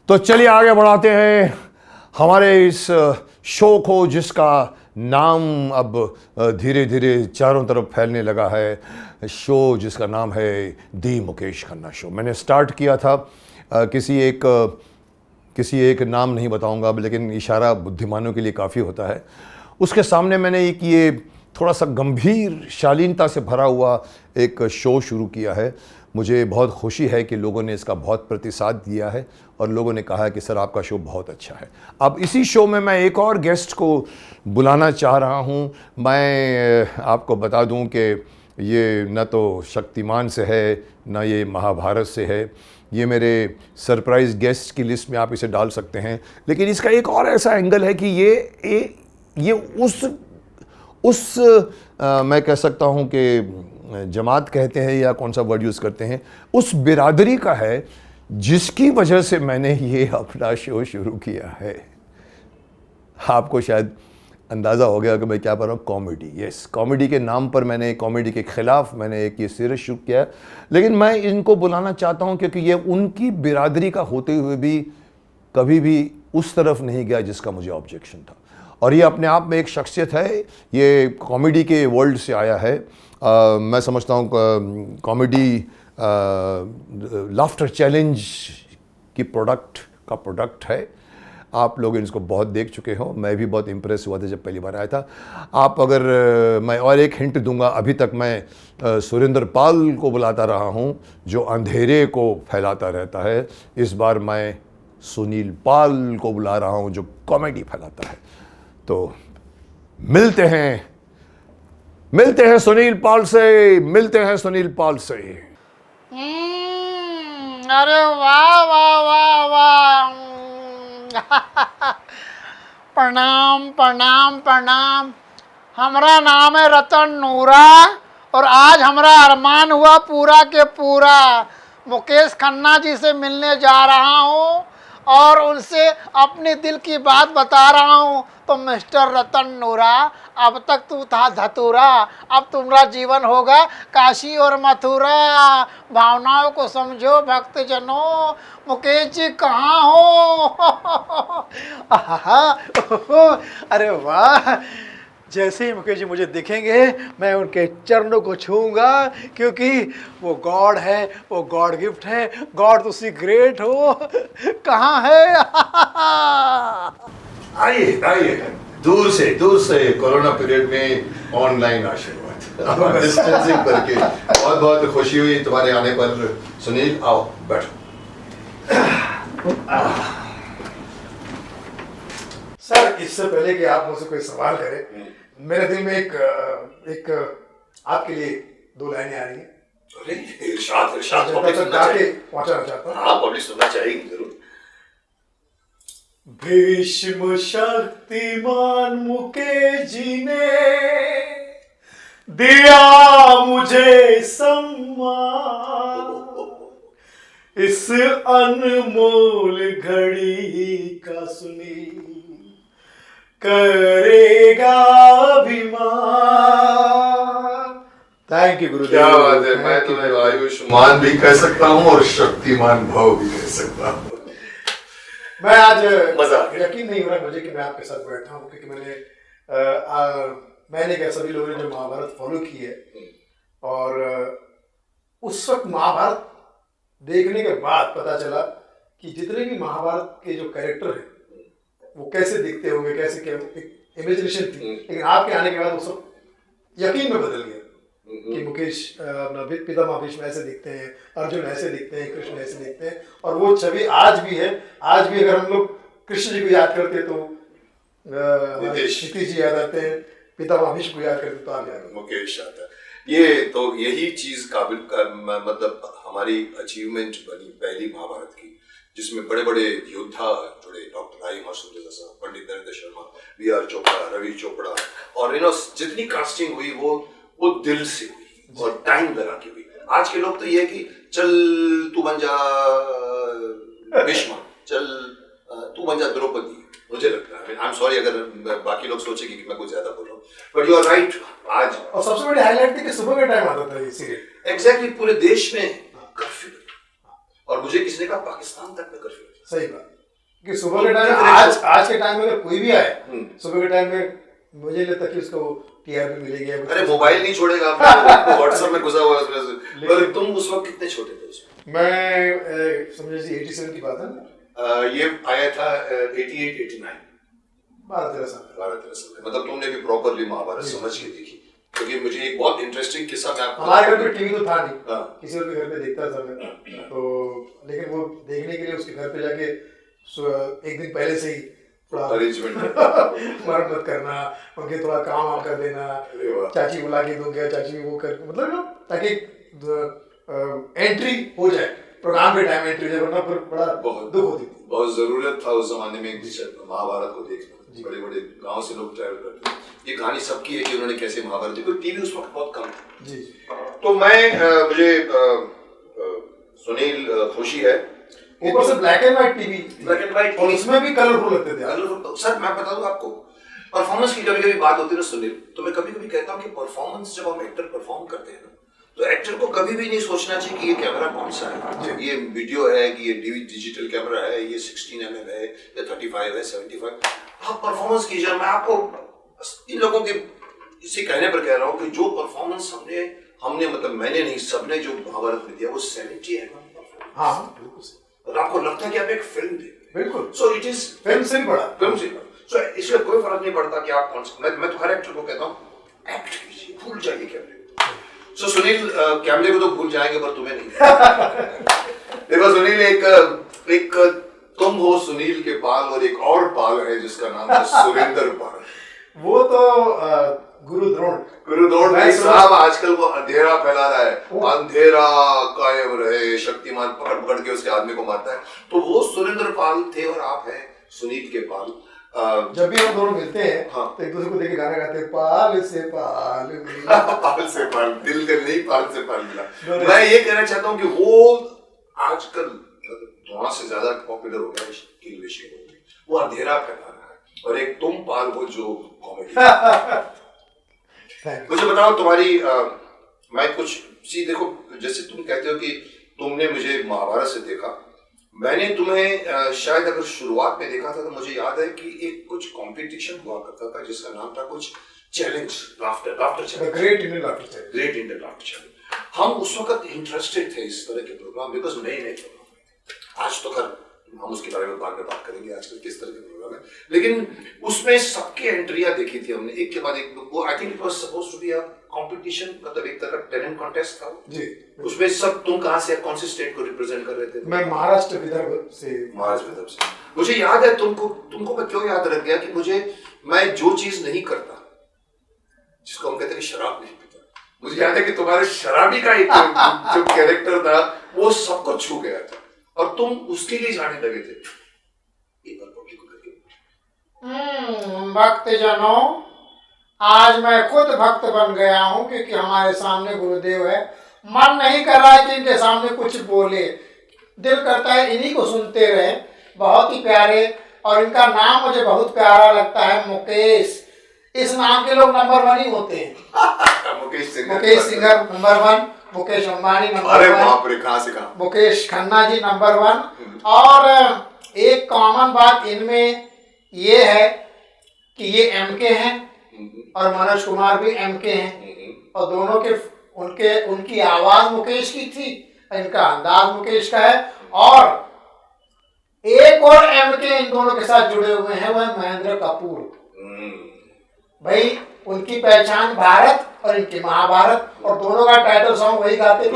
तो चलिए आगे बढ़ाते हैं हमारे इस शो को, जिसका नाम अब धीरे धीरे चारों तरफ फैलने लगा है। शो जिसका नाम है दी मुकेश खन्ना शो। मैंने स्टार्ट किया था किसी एक नाम नहीं बताऊंगा, लेकिन इशारा बुद्धिमानों के लिए काफ़ी होता है। उसके सामने मैंने एक ये थोड़ा सा गंभीर शालीनता से भरा हुआ एक शो शुरू किया है। मुझे बहुत खुशी है कि लोगों ने इसका बहुत प्रतिसाद दिया है और लोगों ने कहा है कि सर आपका शो बहुत अच्छा है। अब इसी शो में मैं एक और गेस्ट को बुलाना चाह रहा हूं। मैं आपको बता दूं कि ये न तो शक्तिमान से है, न ये महाभारत से है। ये मेरे सरप्राइज़ गेस्ट की लिस्ट में आप इसे डाल सकते हैं। लेकिन इसका एक और ऐसा एंगल है कि ये उस मैं कह सकता हूं कि जमात कहते हैं या कौन सा वर्ड यूज़ करते हैं, उस बिरादरी का है जिसकी वजह से मैंने ये अपना शो शुरू किया है। आपको शायद अंदाज़ा हो गया कि मैं क्या पढ़ रहा हूँ, कॉमेडी। यस, कॉमेडी के नाम पर मैंने कॉमेडी के ख़िलाफ़ मैंने एक ये सीरीज़ शुरू किया है। लेकिन मैं इनको बुलाना चाहता हूँ क्योंकि ये उनकी बिरादरी का होते हुए भी कभी भी उस तरफ नहीं गया जिसका मुझे ऑब्जेक्शन था। और ये अपने आप में एक शख्सियत है, ये कॉमेडी के वर्ल्ड से आया है। मैं समझता हूँ कॉमेडी लाफ्टर चैलेंज की प्रोडक्ट है। आप लोग इसको बहुत देख चुके हो। मैं भी बहुत इम्प्रेस हुआ था जब पहली बार आया था। आप अगर मैं और एक हिंट दूंगा, अभी तक मैं सुरेंद्र पाल को बुलाता रहा हूँ जो अंधेरे को फैलाता रहता है। इस बार मैं सुनील पाल को बुला रहा हूँ जो कॉमेडी फैलाता है। तो मिलते हैं सुनील पाल से, अरे वाह वाह वाह वाह। प्रणाम प्रणाम प्रणाम। हमारा नाम है रतन नूरा और आज हमारा अरमान हुआ पूरा के पूरा। मुकेश खन्ना जी से मिलने जा रहा हूँ और उनसे अपने दिल की बात बता रहा हूँ। तो मिस्टर रतन नूरा, अब तक तू था धतूरा, अब तुम्हारा जीवन होगा काशी और मथुरा। भावनाओं को समझो भक्तजनों, मुकेश जी कहाँ हो? अरे वाह, जैसे ही मुकेश जी मुझे दिखेंगे मैं उनके चरणों को छूऊंगा, क्योंकि वो गॉड है, वो गॉड गिफ्ट है। गॉड तुसी ग्रेट हो। कहाँ है? आइए दूर से कोरोना पीरियड में ऑनलाइन आशीर्वाद डिस्टेंसिंग करके बहुत बहुत खुशी हुई तुम्हारे आने पर। सुनील आओ बैठो। सर, इससे पहले कि आप मुझसे कोई सवाल करें, मेरे दिल में एक आपके लिए दो लाइनें आ रही हैं। अरे इरशाद पब्लिक पहुंचाना चाहता हूँ। हाँ, पब्लिक सुनना चाहेगी जरूर। भीष्म शक्तिमान मुकेश जी ने दिया मुझे सम्मान, इस अनमोल घड़ी का सुनील करेगा अभिमान। थैंक यू गुरुदेव। क्या बात है। मैं तुम्हें आयुष्मान भी कह सकता हूँ और शक्तिमान भाव भी कह सकता हूँ। मैं आज मजा यकीन नहीं हो रहा मुझे कि मैं आपके साथ बैठा हूँ, क्योंकि मैंने क्या सभी लोगों ने जो महाभारत फॉलो की है, और उस वक्त महाभारत देखने के बाद पता चला कि जितने भी महाभारत के जो कैरेक्टर हैं वो कैसे दिखते होंगे, कैसे क्या इमेजिनेशन थी। लेकिन आपके आने के बाद वो सब यकीन में बदल गया कि मुकेश पितामह भीष्म ऐसे दिखते हैं, अर्जुन ऐसे दिखते हैं, कृष्ण ऐसे दिखते हैं। और वो छवि आज भी है। आज भी अगर हम लोग कृष्ण जी को याद करते तो नीतीश जी याद आते हैं, पितामह भीष्म को याद करते तो आप याद मुकेश आता है। ये तो यही चीज काबिल का मतलब हमारी अचीवमेंट बनी पहली महाभारत की, जिसमें बड़े बड़े योद्धा जुड़े। डॉक्टर राई मासूम जैसा साहब, पंडित नरेंद्र शर्मा, वी.आर. चोपड़ा, रवि चोपड़ा, और जितनी कास्टिंग हुई वो दिल से हुई और टाइम लगा के हुई। आज के लोग तो ये है कि चल तू बन जा भीष्म, चल तू बन जा द्रौपदी। मुझे लगता है, आई एम सॉरी अगर बाकी लोग सोचेंगे कि मैं कुछ ज्यादा बोल रहा हूँ, बट यू आर राइट। आज और सबसे बड़ी हाईलाइट थी कि सुबह का टाइम आता था ये सीरियल। एग्जैक्टली, पूरे देश में कर्फ्यू, और मुझे किसी ने कहा पाकिस्तान तक में कर्फ्यू। सही बात। कि सुबह के टाइम में आज के टाइम में अगर कोई भी आए सुबह के टाइम में मुझे नहीं लगता कि उसको टीआरपी मिलेगी। अरे मोबाइल नहीं छोड़ेगा, व्हाट्सएप में घुसा हुआ है उसमें से। पर तुम उस वक्त कितने छोटे थे उसमें? मैं समझे 87 की बात है ना, ये आया था 88 89 12-13 साल। 12-13 साल। मतलब तुमने भी प्रॉपरली महाभारत समझ के देखी। क्योंकि मुझे एक बहुत इंटरेस्टिंग किस्सा मैं आपको, हमारे घर पे टीवी तो था नहीं, हाँ। किसी और के घर पे देखता था मैं, तो लेकिन वो देखने के लिए उसके घर पे जाके एक दिन पहले से ही थोड़ा अरेंजमेंट मरम्मत करना, उनके थोड़ा काम वाम कर देना, अरे वाह। चाची बुला के दूंगा, चाची वो कर, मतलब ना ताकि एंट्री हो जाए प्रोग्राम के टाइम, एंट्री हो जाए, वरना फिर बड़ा बहुत दुख होती थी। बहुत जरूरत था उस जमाने में महाभारत को देखना। बड़े बड़े गांव से लोग ट्रैवल करते हैं। ये कहानी सबकी है कि उन्होंने कैसे महाभारत देखी। टीवी उस वक्त बहुत कम था जी। तो मुझे सुनील खुशी है, ऊपर से black and white TV, black and white, और उसमें भी कलरफुल लगते थे। सर मैं बता दूं आपको, परफॉर्मेंस की कभी कभी बात होती है ना सुनील, तो मैं कभी कभी कहता हूँ कि परफॉर्मेंस जब हम एक्टर परफॉर्म करते हैं ना, तो एक्टर को कभी भी नहीं सोचना चाहिए कि ये कैमरा कौन सा है, ये वीडियो है कि ये डिजिटल कैमरा है, ये 16mm है या 35 है 75। आप परफॉर्मेंस कीजिए। मैं आपको इन लोगों के इसी कहने पर कह रहा हूँ कि जो परफॉर्मेंस हमने मतलब मैंने नहीं, सबने जो महाभारत में दिया वो 70mm। हाँ बिल्कुल सही। और आपको लगता है कि आप एक फिल्म देख रहे हैं। बिल्कुल। सो इट इज फिल्म से भी बड़ा, फिल्म से बड़ा। सो इसलिए कोई फर्क नहीं पड़ता कि आप कौन सा, मैं तो हर एक्टर को कहता हूँ एक्ट कीजिए, भूल जाइए कैमरे को। सो सुनील कैमरे को तो भूल जाएंगे पर तुम्हें नहीं। देखो सुनील, एक तुम हो सुनील के पाल, और एक और पाल है जिसका नाम है सुरेंद्र पाल। वो तो गुरु द्रोण भाई साहब आजकल वो अंधेरा फैला रहा है, अंधेरा कायम रहे, शक्तिमान पकड़ पकड़ के उसके आदमी को मारता है। तो वो सुरेंद्र पाल थे और आप हैं सुनील के पाल। जब भी हम दोनों मिलते हैं हाँ। तो एक दूसरे को देख के गाना गाते हैं, पाल से पाल मिला। पाल से पाल, दिल नहीं, पाल से पाल मिला। मैं ये कहना चाहता हूँ कि वो आजकल धुआं से ज्यादा पॉपुलर हो गया है विषय, वो अंधेरा फैला रहा है, और एक तुम पाल हो जो कॉमेडी। मुझे बताओ तुम्हारी मैं कुछ सी, देखो जैसे तुम कहते हो कि तुमने मुझे महाभारत से देखा, मैंने तुम्हें शायद अगर शुरुआत में देखा था तो मुझे याद है कि एक कुछ कंपटीशन हुआ करता था जिसका नाम था कुछ challenge, laughter challenge, great Indian laughter challenge. हम उस वक्त इंटरेस्टेड थे इस तरह के प्रोग्राम, बिकॉज नए प्रोग्राम। आज तो खैर हम उसके बारे में बाद में बात करेंगे आजकल किस तरह के प्रोग्राम है, लेकिन उसमें सबकी एंट्रियां देखी थी हमने एक के बाद एक। वो I think it was supposed to be a competition, मतलब एक तरह का टैलेंट कॉन्टेस्ट था जी। उसमें सब, तुम कहां से, कौन से स्टेट को रिप्रेजेंट कर रहे थे? मैं महाराष्ट्र विदर्भ से। मुझे याद है, तुमको मैं क्यों याद रख गया कि मैं जो चीज नहीं करता, जिसको हम कहते हैं शराब नहीं पीता, मुझे याद है कि तुम्हारे शराबी का एक जो कैरेक्टर था वो सबको छू गया था और तुम उसके लिए जाने लगे थे। एक बार पब्लिक को करके भक्तजनों, आज मैं खुद भक्त बन गया हूँ क्योंकि हमारे सामने गुरुदेव है। मन नहीं कर रहा है कि इनके सामने कुछ बोले, दिल करता है इन्हीं को सुनते रहे। बहुत ही प्यारे, और इनका नाम मुझे बहुत प्यारा लगता है, मुकेश। इस नाम के लोग नंबर 1 ही होते हैं। Mukesh singer number 1, Mukesh Ambani number 1, अरे बाप रे, कहां से कहां, मुकेश खन्ना जी नंबर 1। और एक कॉमन बात इनमें ये है कि ये एमके हैं और मनोज कुमार भी एमके हैं, और दोनों के उनकी आवाज मुकेश की थी, इनका अंदाज मुकेश का है। और एक और एमके इन दोनों के साथ जुड़े हुए हैं, वह महेंद्र कपूर। भाई उनकी पहचान भारत और इनकी महाभारत, और दोनों का टाइटल सॉन्ग वही गाते थे।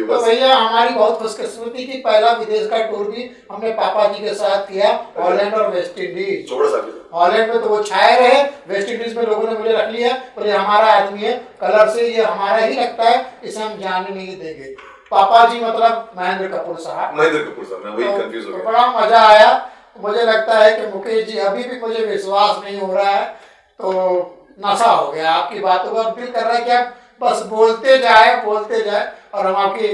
तो भैया हमारी बहुत खुशकिस्मती की पहला विदेश का टूर भी हमने पापा जी के साथ किया, हॉलैंड और वेस्ट इंडीज। हॉलैंड में तो वो छाए रहे, वेस्ट इंडीज में लोगों ने मुझे रख लिया, और ये हमारा आदमी है, कलर से ये हमारा ही लगता है, इसे हम जाने नहीं देंगे। पापा जी मतलब महेंद्र कपूर साहब, मैं वही कंफ्यूज हो गया। बड़ा मजा आया। मुझे लगता है कि मुकेश जी, अभी भी मुझे विश्वास नहीं हो रहा है, तो नशा हो गया आपकी बातों का। दिल कर रहा है कि आप बस बोलते जाए और हम आपकी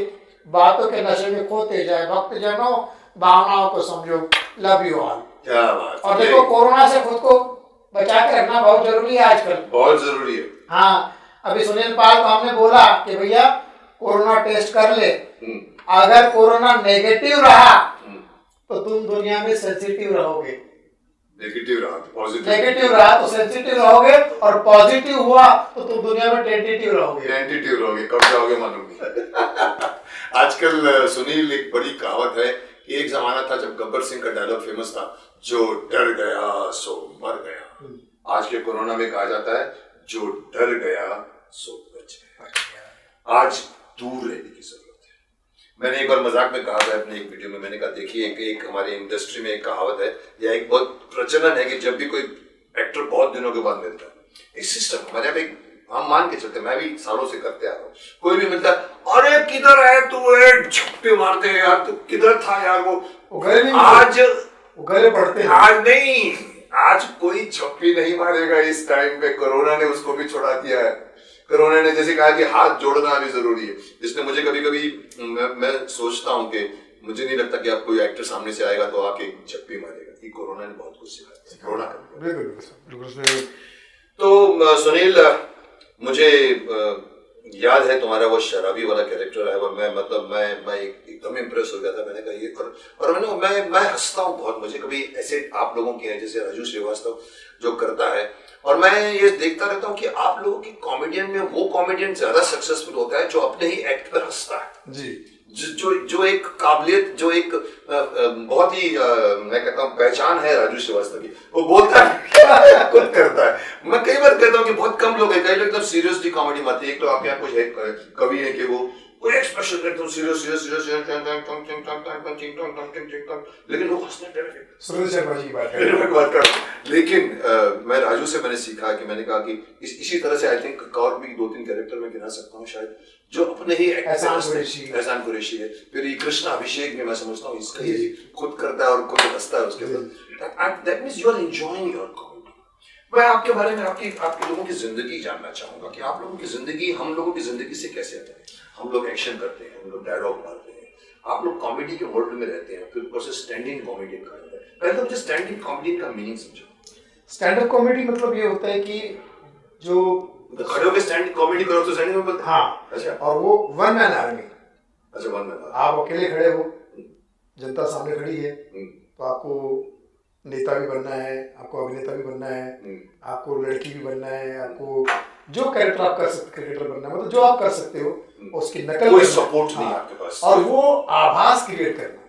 बातों के नशे में खोते जाए। भक्तजनों, भावनाओं को समझो। Love you all. क्या बात। और देखो, कोरोना से खुद को बचा के रखना बहुत जरूरी है आजकल, बहुत जरूरी है। हाँ, अभी सुनील पाल को हमने बोला कि भैया कोरोना टेस्ट कर ले, अगर कोरोना नेगेटिव रहा तो तुम दुनिया में सेंसिटिव रहोगे। नेगेटिव रहा पॉजिटिव, नेगेटिव रहा तो सेंसिटिव रहोगे, और पॉजिटिव हुआ तो तुम दुनिया में टेंटेटिव रहोगे। टेंटेटिव रहोगे, कब जाओगे मालूम नहीं। आजकल सुनील, एक बड़ी कहावत है कि एक जमाना था जब गब्बर सिंह का डायलॉग फेमस था, जो डर गया सो मर गया। आज के कोरोना में कहा जाता है, जो डर गया सो बच गया। आज दूर रहने की जरूरत है। मैंने एक बार मजाक में कहा था अपने एक वीडियो में, मैंने कहा देखिए एक हमारी इंडस्ट्री में एक कहावत है या एक बहुत प्रचलन है कि जब भी कोई एक्टर बहुत दिनों के बाद मिलता है, एक सिस्टम हमारे यहाँ पे हम मान के चलते, मैं भी सालों से करते आ रहा हूँ, कोई भी मिलता है, अरे किधर है तू, झपटे मारते हैं यार, तू किधर था यार, वो आज गले पड़ते हैं। आज नहीं, आज कोई झप्पी नहीं मारेगा इस टाइम पे। कोरोना ने उसको भी छोड़ा दिया है। कोरोना ने जैसे कहा कि हाथ जोड़ना भी जरूरी है, जिसने मुझे कभी कभी मैं सोचता हूँ कि मुझे नहीं लगता कि आप कोई एक्टर सामने से आएगा तो आके झप्पी मारेगा। कि कोरोना ने बहुत कुछ सिखाया, कोरोना बिल्कुल। तो सुनील, मुझे याद है तुम्हारा वो शराबी वाला कैरेक्टर है, और मैं एकदम इम्प्रेस हो गया था। मैंने कहा ये और मैं हंसता हूँ बहुत। मुझे कभी ऐसे आप लोगों के हैं जैसे राजू श्रीवास्तव जो करता है, और मैं ये देखता रहता हूँ कि आप लोगों की कॉमेडियन में वो कॉमेडियन ज्यादा सक्सेसफुल होता है जो अपने ही एक्ट पर हंसता है जी। जो एक काबिलियत, जो एक बहुत ही मैं कहता हूँ पहचान है राजू श्रीवास्तव की। वो बोलता है खुद करता है। मैं कई बार कहता हूँ कि बहुत कम लोग हैं, कई लोग एकदम सीरियसली कॉमेडी मारते हैं। एक तो आपके यहाँ कुछ कवि है कि वो कोई एक्सप्रेशन एकदम सीरियस, लेकिन वो हंसने टेरिफिक। सुरेश शर्मा जी की बात कर। लेकिन मैं राजू से मैंने सीखा कि मैंने कहा कि इसी तरह से आई थिंक और भी 2-3 कैरेक्टर में गिना सकता हूँ शायद, जो अपने ही एहसान कुरैशी है। फिर ये कृष्णा अभिषेक में मैं समझता हूँ इसका ये खुद करता है और खुद हंसता है उसके बाद। That means you are enjoying your comedy. मैं आपके बारे में आपके लोगों की जिंदगी जानना चाहूंगा कि आप लोगों की जिंदगी हम लोगों की जिंदगी से कैसे आता है। हम लोग एक्शन करते हैं, हम लोग डायलॉग मारते हैं, आप लोग कॉमेडी के वर्ल्ड में रहते हैं, फिर ऊपर से स्टैंड इन कॉमेडियन का है। पहले तो मुझे स्टैंड इन कॉमेडियन का मीनिंग समझो। स्टैंड अप कॉमेडी मतलब ये होता है कि जो खड़े होकर स्टैंड कॉमेडी करो तो स्टैंड में। हाँ, अच्छा। और वो वन मैन आर्मी। अच्छा, वन मैन। आप अकेले खड़े हो, जनता सामने खड़ी है, तो आपको नेता भी बनना है, आपको अभिनेता भी बनना है, आपको लड़की भी बनना है, आपको जो कैरेक्टर आप कर सकते, क्रिकेटर बनना है, मतलब जो आप कर सकते हो उसकी नकल, कोई सपोर्ट नहीं आपके पास, और वो आभास क्रिएट करना,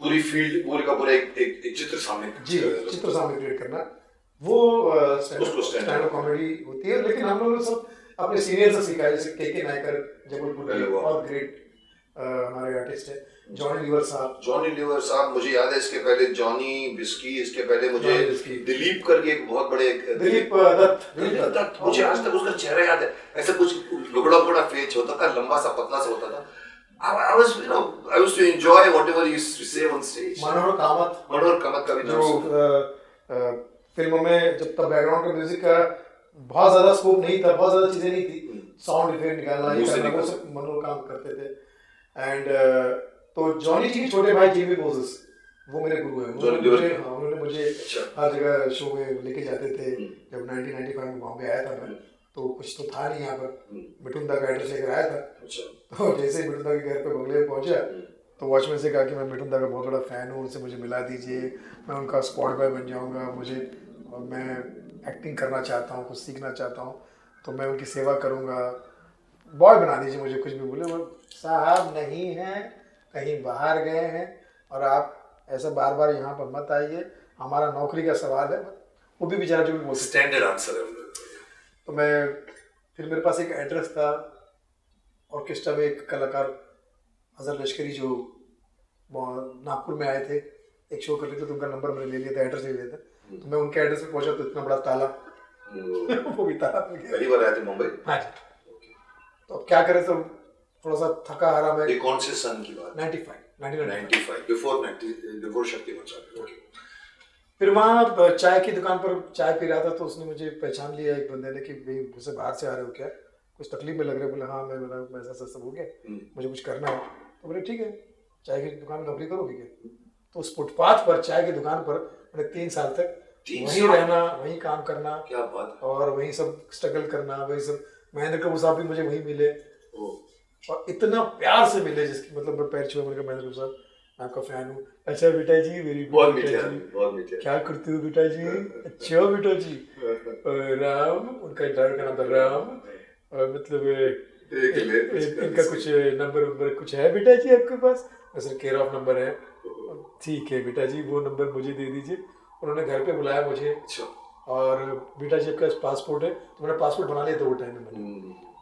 पूरी फील्ड पूरे का पूरा एक चित्र सामने, जी, चित्र सामने क्रिएट करना, वो स्टैंड अप कॉमेडी होती है। लेकिन हम लोग सब अपने सीनियर से सीखा है, जैसे के नायकर जबलपुर के बहुत ग्रेट हमारे आर्टिस्ट है, जॉनी लीवर साहब। मुझे याद है इसके पहले जॉनी बिस्की, इसके पहले मुझे दिलीप करके एक बहुत बड़े दिलीप दत्त, मुझे आज तक उसका चेहरा याद है। ऐसा कुछ लुगड़ा फेस होता था, लंबा सा पतला सा होता था। I used to enjoy whatever he used to say on stage. मनोहर कामत का भी जो फिल्मों में जब तक बैकग्राउंड का म्यूजिक का बहुत ज्यादा स्कोप नहीं था, बहुत ज्यादा चीजें नहीं थी, साउंड इफेक्ट निकालना ये करना, वो सब मनोहर काम करते थे। एंड तो जॉनी जी के छोटे भाई जेमी मोसेस, वो मेरे गुरु हैं। उन्होंने मुझे हर जगह शो में लेके जाते थे। जब 1995 में बॉम्बे आया था मैं, तो कुछ तो था नहीं यहाँ पर, मिठुन दा का एड्रेस लेकर आया था। तो जैसे ही मिठुन दा के घर पे बंगले में पहुंचा, तो वॉचमैन से कहा कि मैं मिठुन दा का बहुत बड़ा फ़ैन हूँ, उनसे मुझे मिला दीजिए, मैं उनका स्पॉट बॉय बन जाऊँगा, मुझे और मैं एक्टिंग करना चाहता हूँ, कुछ सीखना चाहता हूँ, तो मैं उनकी सेवा करूँगा, बॉय बना दीजिए मुझे। कुछ भी बोले, वो साहब नहीं हैं, कहीं बाहर गए हैं, और आप ऐसा बार बार यहाँ पर मत आइए, हमारा नौकरी का सवाल है। वो भी बेचारा जो भी बोलते, स्टैंडर्ड आंसर है। तो मैं फिर मेरे पास एक एड्रेस था, ऑर्केस्ट्रा में एक कलाकार अजहर लश्करी जो नागपुर में आए थे, एक शो करते थे, तो उनका नंबर मैंने ले लिया था, एड्रेस ले लिया था। तो मैं उनके एड्रेस पे पहुंचा तो इतना बड़ा ताला वो भी ताला मिल गया। पहली बार आए थे मुंबई? हाँ जी। तो अब क्या करें, तो थोड़ा सा थका हारा मैं। ये कौन से सन की बात? 95 बिफोर शक्तिमान। ओके। फिर वहाँ चाय की दुकान पर चाय पी रहा था, तो उसने मुझे पहचान लिया एक बंदे ने कि भाई मुझसे बाहर से आ रहे हो क्या, कुछ तकलीफ में लग रहे। बोले हाँ, मैं ऐसा सब हो गया, मुझे कुछ करना है। तो बोले ठीक है, चाय की दुकान में नौकरी करोगे क्या? तो उस फुटपाथ पर चाय की दुकान पर मैंने 3 साल तक वहीं रहना, वहीं काम करना, क्या बात, और वहीं सब स्ट्रगल करना, वही सब। महेंद्र कपूर साहब भी मुझे वहीं मिले, और इतना प्यार से मिले, जिसकी मतलब मैं पैर छुए, मैंने कहा महेंद्र कपूर साहब मैं आपका फैन हूँ। अच्छा बेटा जी, मेरी बहुत बेटा मीठे जी, आदमी, बहुत मीठे। क्या करते हो बेटा जी? अच्छा बेटा जी, राम, उनका ड्राइवर का नाम था राम, और मतलब इनका कुछ नंबर कुछ है बेटा जी आपके पास? सर केयर ऑफ नंबर है। ठीक है बेटा जी, वो नंबर मुझे दे दीजिए। उन्होंने घर पे बुलाया मुझे, अच्छा। और बेटा जी आपके पास पासपोर्ट है? तो मैंने पासपोर्ट बना लिया था वो टाइम में।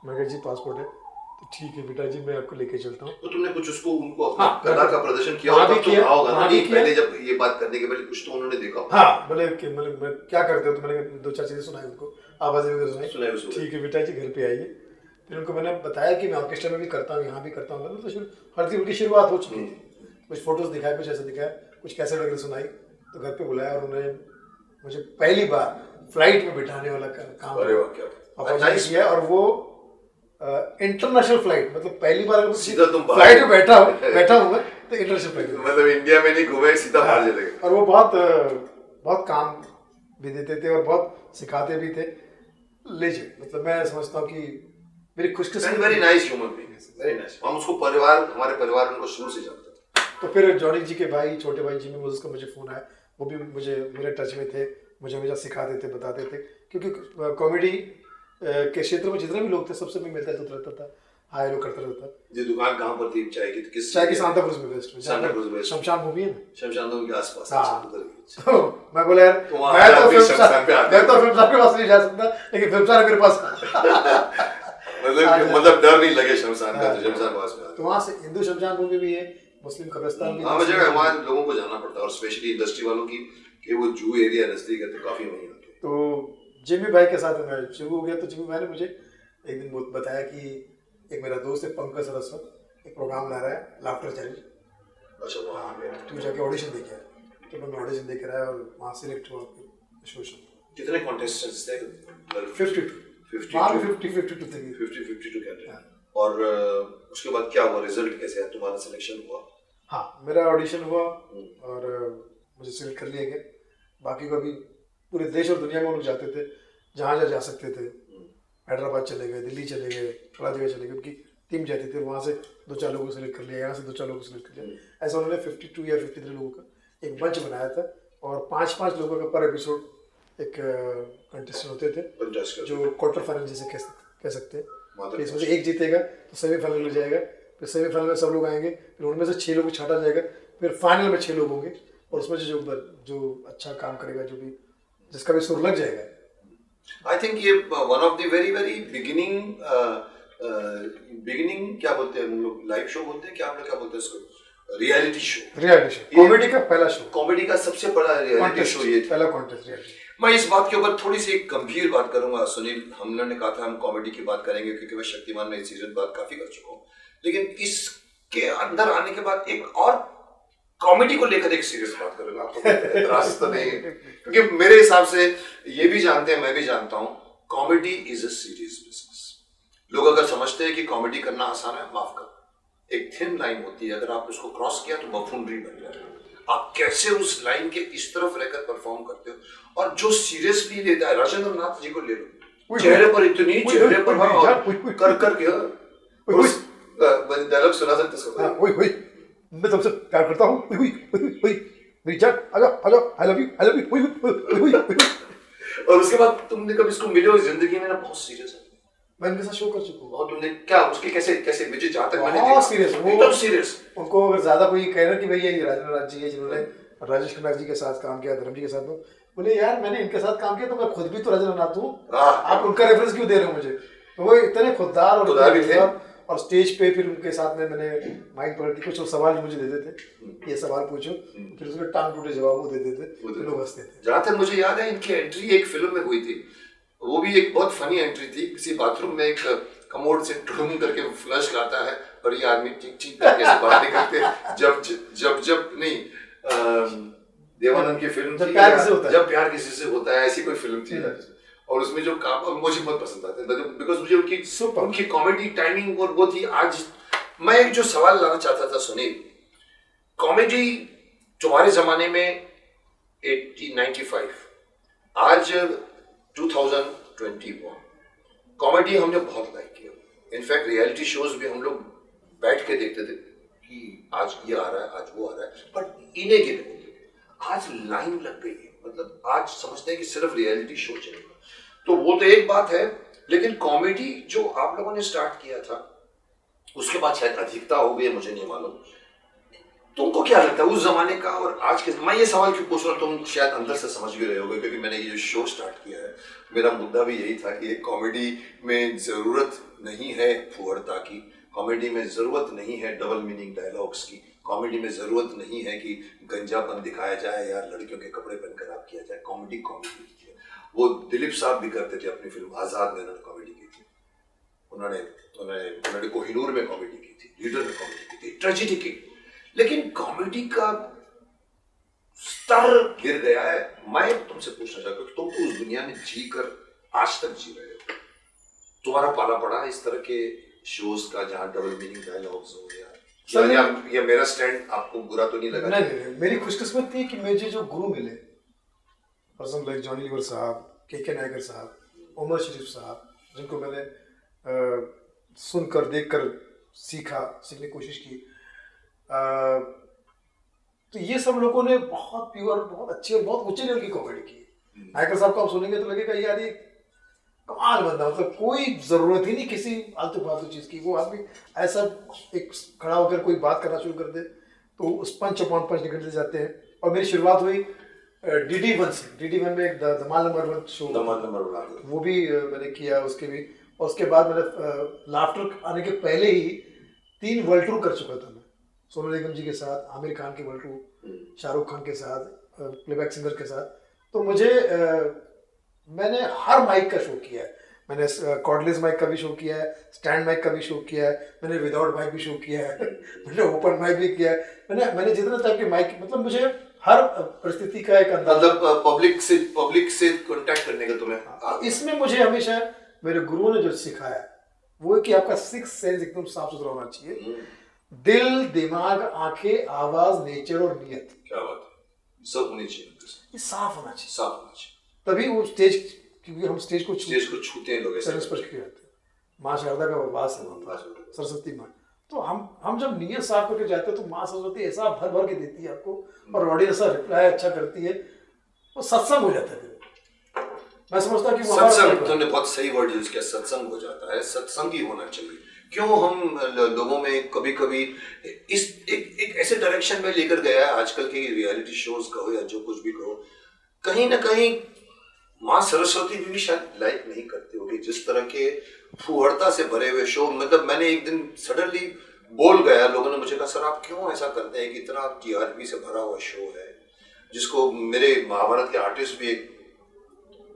मैं कहा जी पासपोर्ट है, तो ठीक है बेटा जी, मैं आपको लेके चलता हूँ। तो तुमने कुछ उसको उनको अपना हाँ, कला का प्रदर्शन किया वहाँ होगा, भी तब तो किया, कहा होगा ना वहाँ कि भी किया। पहले जब ये बात करने के पहले कुछ तो उन्होंने देखा होगा। हाँ, बोले कि मतलब मैं क्या करते हो, तो मैंने दो चार चीजें सुनाई उनको, आवाजें वगैरह सुनाई सुनाई। उसको। ठीक है बेटा जी, घर पे आइए। फिर उनको मैंने बताया कि मैं ऑर्केस्ट्रा में भी करता हूँ, यहाँ भी करता हूँ। तो हर चीज उनकी शुरुआत हो चुकी थी। कुछ फोटोज दिखाए, कुछ ऐसा दिखाया, कुछ कैसेट वगैरह सुनाई। तो घर पे बुलाया और उन्होंने मुझे पहली बार फ्लाइट में बिठाने वाला काम अरे वाह, क्या पापा जी ने किया। और वो इंटरनेशनल फ्लाइट, मतलब पहली बार सीधा तुम फ्लाइट में बैठा हूँ मैं, तो इंटरनेशनल फ्लाइट में। मतलब इंडिया में नहीं घूमे, सीधा बाहर चले गए। और वो बहुत काम भी देते थे और बहुत सिखाते भी थे। लेजेंड, मतलब मैं समझता हूँ कि मेरी खुशकिस्मती। Very nice human being, very nice. हम उसको परिवार, हमारे परिवार उनको शुरू से जानते थे। तो फिर जॉनी जी के भाई, छोटे भाई जिमी मोसेस का मुझे फ़ोन आया, वो भी मुझे मेरे टच में थे, मुझे हमेशा सिखाते थे, बताते थे। क्योंकि कॉमेडी के क्षेत्र में जितने भी लोग थे सबसे मैं मिलता जुलता रहता था, हाय हेलो करता रहता। ये दुकान कहाँ पर थी चाय की? किस चाय की? सांता क्रूज में, वेस्ट में, सांता क्रूज वेस्ट, शमशान भूमि है ना, शमशान भूमि के आसपास। हाँ। उधर तो मैं बोला यार, मैं तो शमशान के पास नहीं जा सकता, लेकिन शमशान मेरे पास। मतलब डर नहीं लगे शमशान का, तो शमशान पास में। तो वहाँ से हिंदू शमशान भूमि भी है, मुस्लिम कब्रिस्तान भी। हाँ, मुझे हमारे लोगों को जाना पड़ता है, और स्पेशली इंडस्ट्री वालों की, कि वो जू एरिया नजदीक है, तो काफी वहीं होते हैं। तो जिमी भाई के साथ मैं शुरू हो गया। तो जिमी भाई ने मुझे एक दिन बताया कि एक मेरा दोस्त है पंकज सरस्वत, एक प्रोग्राम ला रहा है लाफ्टर चैलेंज। अच्छा, वहाँ गया। तू जाके ऑडिशन दे के आया। तो मैं ऑडिशन दे के आया और वहाँ सिलेक्ट हुआ शो। कितने कॉन्टेस्टेंट्स थे? 52 थे। 52 कैंडिडेट। और उसके बाद क्या हुआ, रिजल्ट कैसे आया, तुम्हारा सिलेक्शन हुआ? हाँ, मेरा ऑडिशन हुआ और मुझे सिलेक्ट कर लिया गया। बाकी को अभी पूरे देश और दुनिया में लोग जाते थे, जहाँ जा सकते थे। हैदराबाद चले गए, दिल्ली चले गए, थोड़ा जगह चले गए, उनकी टीम जाती थी। वहाँ से 2-4 लोगों को सिलेक्ट कर लिया, यहाँ से 2-4 लोगों को सिलेक्ट कर लिया। ऐसा उन्होंने 52 या 53 लोगों का एक मंच बनाया था, और 5-5 लोगों का पर एपिसोड एक कंटेस्टेंट होते थे, जो क्वार्टर फाइनल जैसे कह सकते हैं। तो इसमें से एक जीतेगा तो सेमीफाइनल में जाएगा, फिर सेमीफाइनल में सब लोग आएंगे, फिर उनमें से 6 लोग छाटा जाएगा, फिर फाइनल में 6 लोग होंगे, और उसमें से जो अच्छा काम करेगा, जो भी जिसका भी सुर लग जाएगा। आई थिंक ये one of the very very beginning क्या बोलते हैं हम लोग, लाइव शो बोलते हैं क्या, हम लोग क्या बोलते हैं इसको, रियलिटी शो, कॉमेडी का पहला शो, कॉमेडी का सबसे बड़ा रियलिटी शो ये पहला कॉन्टेस्ट रियलिटी। मैं इस बात के ऊपर थोड़ी सी एक गंभीर बात करूंगा सुनील। हमने कहा था हम कॉमेडी की बात करेंगे, क्योंकि मैं शक्तिमान में इस सीजन बात काफी कर चुका हूँ, लेकिन इसके अंदर आने के बाद एक और कॉमेडी को लेकर एक सीरियस बात करूंगा। आपको एतराज तो नहीं है? क्योंकि मेरे हिसाब से ये भी जानते हैं, मैं भी जानता हूँ, comedy is a serious business. लोग अगर समझते हैं कि कॉमेडी करना आसान है, माफ कर, एक थिन लाइन होती है, अगर आप उसको क्रॉस किया तो बफूनरी बन जाए। आप कैसे उस लाइन के इस तरफ रहकर परफॉर्म करते हो, और जो सीरियसली लेता है, राजेंद्र नाथ जी को ले लो, चेहरे पर इतनी चेहरे पर कर डायलॉग सुना सकते हो, मैं तुमसे प्यार करता हूँ, मेरी जान, आजा, आई लव यू। और उसके बाद तुमने कभी इसको मिले हो जिंदगी में ना, बहुत सीरियस है। मैं इनके साथ शो कर चुका हूँ। और तुमने क्या उसके कैसे मुझे जहाँ तक मैंने बहुत सीरियस, एकदम सीरियस। उनको अगर ज्यादा कोई कह रहा कि भैया ये राजेंद्र नाथ जी है जिन्होंने राजेश खन्ना जी के साथ काम किया, धर्म जी के साथ, बोले यार मैंने इनके साथ काम किया, तो मैं खुद भी तो राजेंद्र नाथ हूँ, आप उनका रेफरेंस क्यों दे रहे हो मुझे? तो वो इतने खुददार और स्टेज पे फिर उनके साथ में मैंने माइक पकड़ के कुछ सवाल मुझे देते थे, ये सवाल पूछो, फिर उसके टांग टूटे जवाब वो देते थे, तो लोग हंसते थे। जहाँ तक मुझे याद है, इनकी एंट्री एक फिल्म में हुई थी, वो भी एक बहुत फनी एंट्री थी। किसी बाथरूम में एक कमोड से ढूंढ करके फ्लश लाता है, और ये आदमी ठीक ठीक करके से बाहर निकलते। जब नहीं, देवानंद की फिल्म थी, जब प्यार किसी से होता है, ऐसी कोई फिल्म थी, और उसमें जो काम मुझे बहुत पसंद आते हैं, बिकॉज मुझे उनकी कॉमेडी टाइमिंग और वो थी। आज मैं एक जो सवाल लाना चाहता था सुनील, कॉमेडी तुम्हारे जमाने में 95, आज 2021, कॉमेडी हमने बहुत लाइक किया। इनफैक्ट रियलिटी शोज भी हम लोग बैठ के देखते थे कि आज ये आ रहा है, आज वो आ रहा है, बट इन्हें गिने आज लाइन लग गई है। मतलब आज समझते हैं कि सिर्फ रियलिटी शो चलेगा, तो वो तो एक बात है। लेकिन कॉमेडी जो आप लोगों ने स्टार्ट किया था उसके बाद शायद अधिकता हो गई, मुझे नहीं मालूम। तुमको क्या लगता है उस जमाने का और आज के, मैं ये सवाल क्यों पूछ रहा हूँ, तुम शायद अंदर से समझ भी रहे होगे, क्योंकि मैंने ये जो शो स्टार्ट किया है मेरा मुद्दा भी यही था कि कॉमेडी में जरूरत नहीं है फुहड़ता की, कॉमेडी में जरूरत नहीं है डबल मीनिंग डायलॉग्स की, कॉमेडी में जरूरत नहीं है कि गंजापन दिखाया जाए या लड़कियों के कपड़े पहनकर आप किया जाए। कॉमेडी कॉमेडी है। वो दिलीप साहब भी करते थे अपनी फिल्म आजाद में, उन्होंने कॉमेडी की थी, उन्होंने कोहिनूर में कॉमेडी की थी, लीडर में कॉमेडी की थी, ट्रेजेडी की। लेकिन कॉमेडी का स्तर गिर गया है। मैं तुमसे पूछना चाहता हूँ, तुम तो उस दुनिया में जी कर आज तक जी रहे हो, तुम्हारा पाला पड़ा है इस तरह के शोज का जहाँ डबल मीनिंग डायलॉग्स हो या मेरा स्टैंड आपको बुरा तो नहीं लगा? नहीं, मेरी खुशकिस्मत थी कि मुझे जो गुरु मिले, पर्सन लाइक जॉनी लीवर साहब, के नायकर साहब, उमर शरीफ साहब, जिनको मैंने सुनकर देखकर सीखने की कोशिश की, तो ये सब लोगों ने बहुत प्योर, बहुत अच्छी और बहुत ऊंचे लेवल की कॉमेडी की। नायकर साहब को आप सुनेंगे तो लगेगा यार ये कमाल बंदा, मतलब कोई जरूरत ही नहीं किसी आलतू फालतू चीज की। वो आदमी ऐसा एक खड़ा होकर कोई बात करना शुरू कर दे तो उस पंच अपॉन पंच निकलते जाते हैं। और मेरी शुरुआत हुई DD1 से। DD1 में एक धमाल नंबर 1 शो, वो भी मैंने किया, उसके भी। और उसके बाद मैंने लाफ्टर आने के पहले ही 3 वर्ल्ड टूर कर चुका था मैं, सोनू निगम जी के साथ, आमिर खान के वर्ल्ड टूर, शाहरुख खान के साथ, प्लेबैक सिंगर के साथ। तो मुझे मैंने हर माइक का शो किया है। मैंने कॉर्डलेस माइक का भी शो किया है, स्टैंड माइक का भी शो किया है, मैंने विदाउट माइक भी शो किया है मैंने ओपन माइक भी किया है, मैंने जितना टाइप के माइक, मतलब मुझे हर परिस्थिति का एक अंदाजा, मतलब पब्लिक से कांटेक्ट करने का तुम्हें। इसमें मुझे हमेशा मेरे गुरुओं ने जो सिखाया वो है कि आपका 6 सेंस एकदम साफ सुथरा होना चाहिए। दिल, दिमाग, आंखें, आवाज, नेचर और नियत, क्या बात है, सब होनी चाहिए, ये साफ होना चाहिए, साफ होना चाहिए। तभी वो स्टेज, क्योंकि हम स्टेज को छूते हैं लोग, चरण स्पर्श किए जाते हैं। माँ शारदा का वास है वहाँ, सरस्वती माँ। तो हम जब नियत साफ करके जाते हैं तो माँ सरस्वती ऐसा भर भर के देती है आपको, और ऑडियंस ऐसा रिप्लाई अच्छा करती है, वो सत्संग हो जाता है। मैं समझता हूँ कि सत्संग, तुमने बहुत सही वर्ड यूज किया, सत्संग हो जाता है, सत्संग ही होना चाहिए। क्यों हम लोगों में कभी कभी इस एक ऐसे डायरेक्शन में लेकर गया है आजकल के रियलिटी शोज कहो या जो कुछ भी कहो, कहीं ना कहीं माँ सरस्वती भी शायद लाइक नहीं करती होगी जिस तरह के फुहड़ता से भरे हुए शो। मतलब मैंने एक दिन सडनली बोल गया, लोगों ने मुझे कहा सर आप क्यों ऐसा करते हैं कि इतना TRP से भरा हुआ शो है, जिसको मेरे महाभारत के आर्टिस्ट भी एक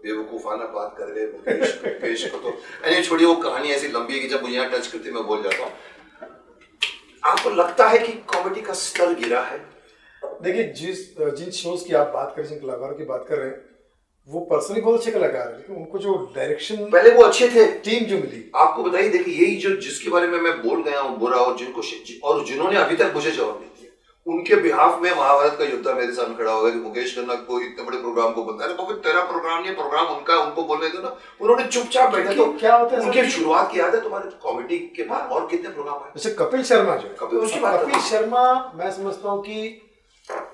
बेवकूफाना बात कर गए मुकेश को। तो यानी छोड़िए, वो कहानी ऐसी लंबी है कि जब मुझे यहाँ टच करती मैं बोल जाता हूँ। आपको लगता है कि कॉमेडी का स्तर गिरा है? देखिए, जिन शोज की आप बात कर रहे हैं, जिन कलाकारों की बात कर रहे हैं, वो पर्सनली बहुत अच्छे कलाकार हैं, लेकिन उनको जो डायरेक्शन, पहले वो अच्छे थे, टीम जो मिली, आपको बताइए। देखिए यही जो जिसके बारे में मैं बोल गया हूँ बुरा, और जिनको और जिन्होंने अभी तक मुझे जवाब नहीं दिया, उनके बिहाफ में महाभारत का योद्धा मेरे सामने खड़ा होगा कि मुकेश खन्ना को इतने बड़े प्रोग्राम को बोलता है। तो तेरा प्रोग्राम नहीं, प्रोग्राम उनका, उनको बोलने दो ना। उन्होंने चुपचाप बैठे। तो क्या होता है, उनकी शुरुआत की याद है तुम्हारे कॉमेडी के बाद? और कितने प्रोग्राम है? जैसे कपिल शर्मा जो है, कपिल शर्मा मैं समझता हूँ कि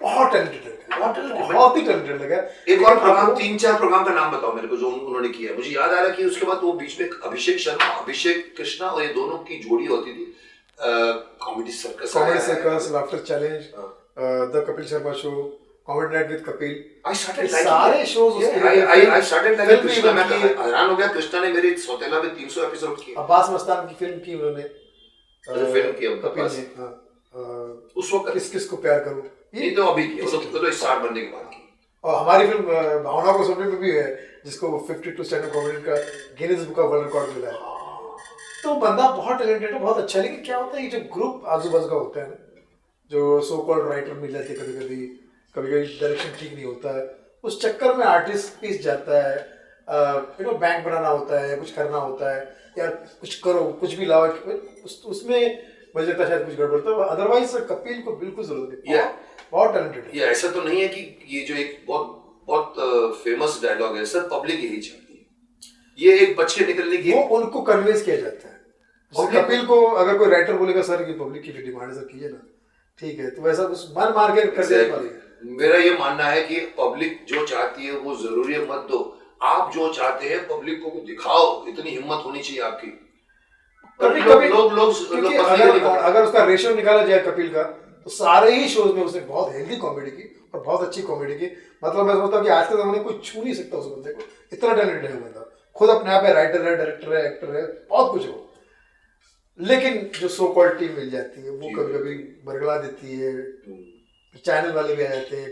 बहुत टैलेंटेड है, बहुत ही टैलेंटेड लगा। एक और प्रोग्राम, 3-4 प्रोग्राम का नाम बताओ मेरे को जो उन्होंने किया है। मुझे याद आ रहा है कि उसके बाद वो बीच में अभिषेक शर्मा, अभिषेक कृष्णा और ये दोनों की जोड़ी होती थी, comedy circus, laughter challenge, the Kapil Sharma show, comedy nights with Kapil, सारे shows I started liking Krishna. मैं हैरान हो गया, कृष्णा ने मेरे सौतेला में 300 एपिसोड किए। अब्बास मस्तान की फिल्म की उन्होंने, फिल्म की कपिल ने, उस वक्त किस किस को प्यार करूं, ये तो अभी की, तो स्टार बनने के बाद की। और हमारी फिल्म भावना को सुनने में भी है, जिसको 52 स्टैंड अप कॉमेडी का Guinness book of world record मिला है। तो बंदा बहुत टैलेंटेड है, बहुत अच्छा है। लेकिन क्या होता है, ये जो ग्रुप आजू बाजू का होता है ना, जो सो कॉल्ड राइटर मिल जाते हैं, कभी कभी डायरेक्शन ठीक नहीं होता है, उस चक्कर में आर्टिस्ट पीस जाता है। बैंक बनाना होता है, कुछ करना होता है, यार कुछ करो, कुछ भी लाओ, उसमें मुझे लगता है शायद कुछ गड़बड़ था। अदरवाइज कपिल को बिल्कुल जरूरत नहीं, बहुत टैलेंटेड है। ये ऐसा तो नहीं है कि ये जो एक बहुत फेमस डायलॉग है, सर पब्लिक यही चाहती है, ये एक बच्चे निकलने की, वो उनको कन्विंस किया जाता है। कपिल को अगर कोई राइटर बोलेगा सर की पब्लिक की डिमांड है सर कीजिए ना, ठीक है, तो वैसा कुछ मन मार के कर देने वाली है। मेरा ये मानना है कि पब्लिक जो चाहती है वो जरूरी है मत दो, आप जो चाहते हैं पब्लिक को दिखाओ, इतनी हिम्मत होनी चाहिए आपकी। कभी लोग कभी लोग लोग क्योंकि पसंद नहीं करते। अगर उसका रेशियो निकाला जाए कपिल का, तो सारे ही शोज में उसने बहुत हेल्दी कॉमेडी की और बहुत अच्छी कॉमेडी की। मतलब मैं सोचता हूँ कि आज के ज़माने में कोई छू नहीं सकता उस बंदे को, इतना टैलेंटेड है बंदा, खुद अपने आप में राइटर है, डायरेक्टर है, एक्टर है, बहुत कुछ है वो। लेकिन जो सो कॉल्ड टीम मिल जाती है वो कभी कभी बरगला देती है, चैनल वाले भी आ जाते हैं,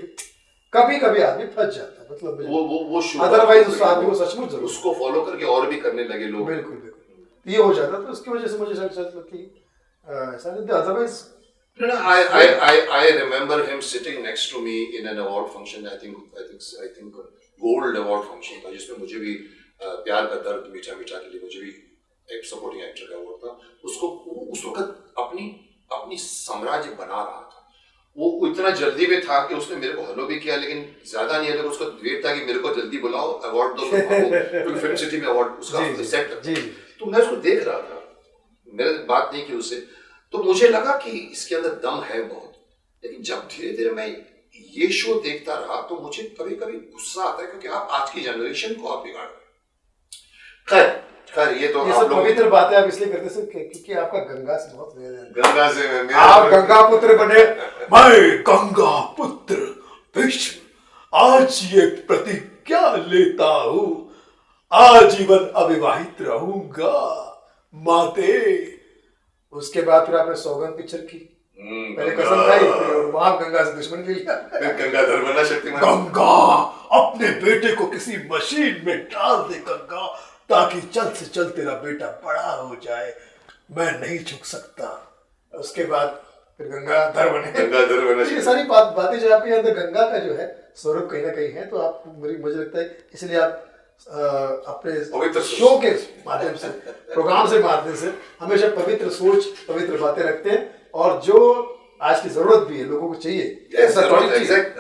कभी कभी आदमी फंस जाता है। मतलब वो अदरवाइज उस आदमी को सचमुच जरूर उसको फॉलो करके और भी करने लगे लोग। बिल्कुल बिल्कुल ये हो जाता है, तो उसकी वजह से मुझे शायद कि ऐसा नहीं था। Otherwise I remember him sitting next to me in an award function. I think gold award function था, जिसमें मुझे भी प्यार का दर्द मीठा मीठा के लिए मुझे भी एक सपोर्टिंग एक्टर का अवार्ड था। उसको उस वक्त अपनी साम्राज्य बना रहा था। वो इतना जल्दी में था कि उसने मेरे को हेलो भी किया, लेकिन ज्यादा नहीं है, उसको वेट था कि मेरे को जल्दी बुलाओ, अवार्ड दो, क्योंकि फिल्म सिटी में अवार्ड उसका सेट। तो मैं उसको देख रहा था, मैंने बात नहीं की उससे, तो मुझे लगा कि इसके अंदर दम है बहुत। लेकिन जब धीरे धीरे मैं ये शो देखता रहा तो मुझे कभी कभी गुस्सा आता है, क्योंकि आप आज की जनरेशन को आप बिगाड़ रहे हैं। खैर ये तो ये सब पवित्र बातें आप इसलिए करते हैं क्योंकि आपका गंगा से बहुत मेल है। गंगा से आप गंगा पुत्र बने। मैं गंगा पुत्र भीष्म आज ये प्रतिज्ञा लेता हूँ, आजीवन अविवाहित रहूंगा माते। उसके बाद फिर आपने सौगंध पिक्चर की, पहले कसम खाई, फिर वहां गंगा से दुश्मन ले लिया, फिर गंगाधर बना शक्तिमान। गंगा अपने बेटे को किसी मशीन में डाल दे गंगा, ताकि जल्द से जल्द तेरा बेटा बड़ा हो जाए, मैं नहीं झुक सकता। उसके बाद फिर गंगाधर बने। ये सारी बातें जो आपके अंदर गंगा का जो है स्वरूप कहीं ना कहीं है, तो आप मुझे लगता है इसलिए आप अपने शो के माध्यम से, प्रोग्राम से माध्यम से हमेशा पवित्र सोच, पवित्र बातें रखते हैं, और जो आज की जरूरत भी है, लोगों को चाहिए।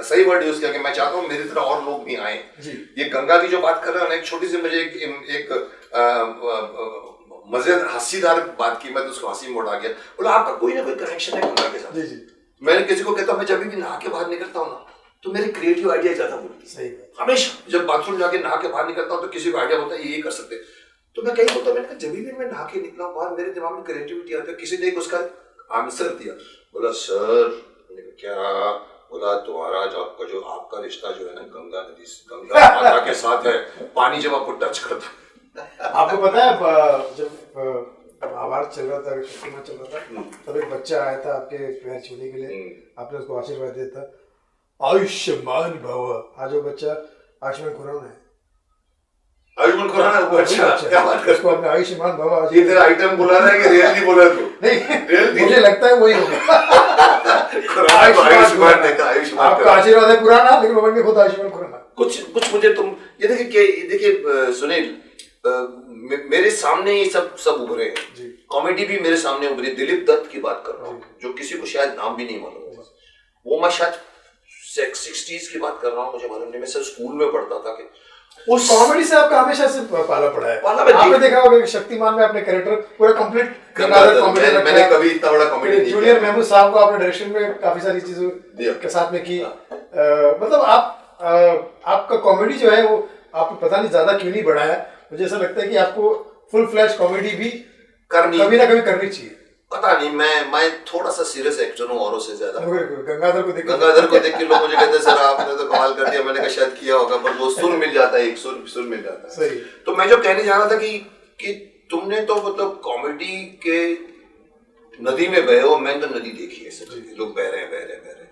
सही वर्ड यूज किया कि मैं चाहता हूँ मेरी तरह और लोग भी आए। ये गंगा की जो बात कर रहे हैं, एक छोटी सी मुझे एक मजेदार हंसीदार बात की, मैं तो उसको हंसी मोड़ आ गया। बोला आपका कोई ना कोई कनेक्शन है गंगा के साथ। जी जी। मैंने किसी को कहता हूँ मैं जब भी नहा के बाहर निकलता हूँ ना, तो मेरे क्रिएटिव आइडिया ज्यादा बोलते हैं। सही बात। हमेशा जब बाथरूम जाके नहा के बाहर निकलता हूँ तो किसी को आइडिया होता है ये कर सकते हैं, तो मैं कहीं बोलता, मैंने कहा जब भी मैं नहा के निकला बाहर मेरे दिमाग में क्रिएटिविटी आती है। किसी ने उसका आंसर दिया, बोला सर, मैंने कहा क्या? बोला तुम्हारा जो आपका रिश्ता जो है ना गंगा नदी से, गंगा माता के साथ है, पानी जब आपको टच करता। आपको पता है जब महाभारत चल रहा था, शक्तिमान चल रहा था, तब एक बच्चा आया था आपके पैर छूने के लिए, आपने उसको आशीर्वाद दिया था, आयुष्मान भव। आज वो बच्चा आयुष्मान खुराना है। आयुष्मान खुराना? अच्छा, क्या बात कर, उसको आपने आयुष्मान भव। ये तेरा आइटम बुला रहा है कि रियली बोला तू? नहीं, मुझे लगता है वही होगा। आयुष्मान ने कहा आयुष्मान, आपका आशीर्वाद है पुराना, लेकिन वो बन के खुद आयुष्मान खुराना। कुछ मुझे तुम ये देखिए सुनील, मेरे सामने ये सब उभरे हैं। कॉमेडी भी मेरे सामने उभरी। दिलीप दत्त की बात कर रहा हूँ, जो किसी को शायद नाम भी नहीं मालूम, वो मैं शायद 60s की बात कर रहा हूँ, मुझे मालूम नहीं, मैं सर स्कूल में पढ़ता था कि उस कॉमेडी से आपका हमेशा से पाला पड़ा है। आपने देखा होगा शक्तिमान में अपने कैरेक्टर पूरा कंप्लीट कॉमेडी। मैंने कभी इतना बड़ा कॉमेडी नहीं। जूनियर महमूद साहब को आपने डायरेक्शन में काफी सारी चीजों के साथ में की। मतलब आपका कॉमेडी जो है वो आपको पता नहीं ज्यादा क्यों नहीं बढ़ा है। मुझे ऐसा लगता है कि आपको फुल फ्लैश कॉमेडी भी कभी ना कभी करनी चाहिए। पता नहीं, मैं थोड़ा सा सीरियस एक्टर हूँ औरों से ज्यादा। गंगाधर को देख के लोग मुझे कहते हैं सर आपने तो कमाल कर दिया। मैंने कहा शायद किया होगा, पर वो सुर मिल जाता है, एक सुर मिल जाता है। सही। तो मैं जो कहने जा रहा था कि तुमने तो मतलब कॉमेडी के नदी में बहे हो, मैं तो नदी देखी है, लोग बह रहे हैं।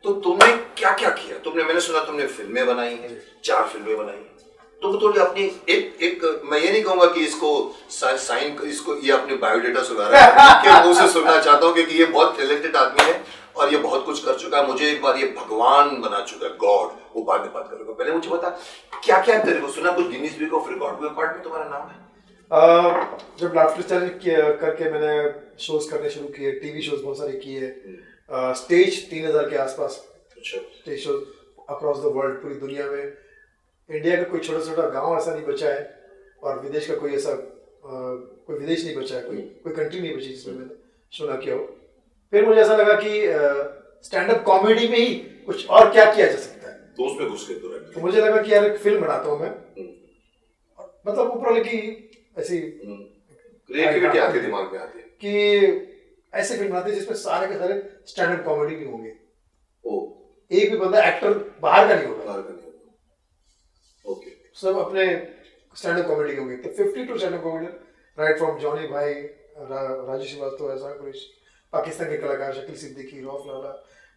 तो तुमने क्या क्या किया? मैंने सुना तुमने फिल्में बनाई हैं, 4 फिल्में बनाई हैं। तो वो थोड़ी अपनी एक मैं ये नहीं कहूंगा कि इसको इसको ये अपने बायोडेटा सुधारा है, मुंह से सुनना चाहता हूँ, क्योंकि ये बहुत टैलेंटेड आदमी है और ये बहुत कुछ कर चुका है। मुझे एक बार ये भगवान बना चुका है, गॉड। वो बाद में बात करूंगा, पहले मुझे बता क्या क्या तेरे को सुना, कुछ गिनीज बुक ऑफ रिकॉर्ड में तुम्हारा नाम है? जब लाफ्टर चैनल करके मैंने शोज करने शुरू किए, टीवी शोज बहुत सारे किए, स्टेज 3000 के आसपास stage shows across the world, पूरी दुनिया में। इंडिया का कोई छोटा छोटा गांव ऐसा नहीं बचा है, और विदेश का कोई ऐसा कोई विदेश नहीं बचा है, कोई कंट्री नहीं बची जिसमें मैंने शो ना किया हो। फिर मुझे ऐसा लगा कि स्टैंड अप कॉमेडी में ही कुछ और क्या किया जा सकता है, तो उसमें घुस गए तुरंत। तो मुझे लगा कि यार एक फिल्म बनाता हूँ मैं, मतलब ऊपर वाले की ऐसी क्रिएटिविटी आपके दिमाग में आती है कि ऐसे फिल्म बनाते हैं जिसमें सारे के सारे स्टैंड अप कॉमेडी भी होंगे, ओ एक भी बंदा एक्टर बाहर का नहीं होगा, बाहर का नहीं होगा। ओके, सब अपने स्टैंड अप कॉमेडी के होंगे। तो 52 stand up comedy, right from Johnny भाई, राजू श्रीवास्तव, ऐसा कुछ पाकिस्तान के कलाकार, शकील सिद्दीकी, रौफ लाला,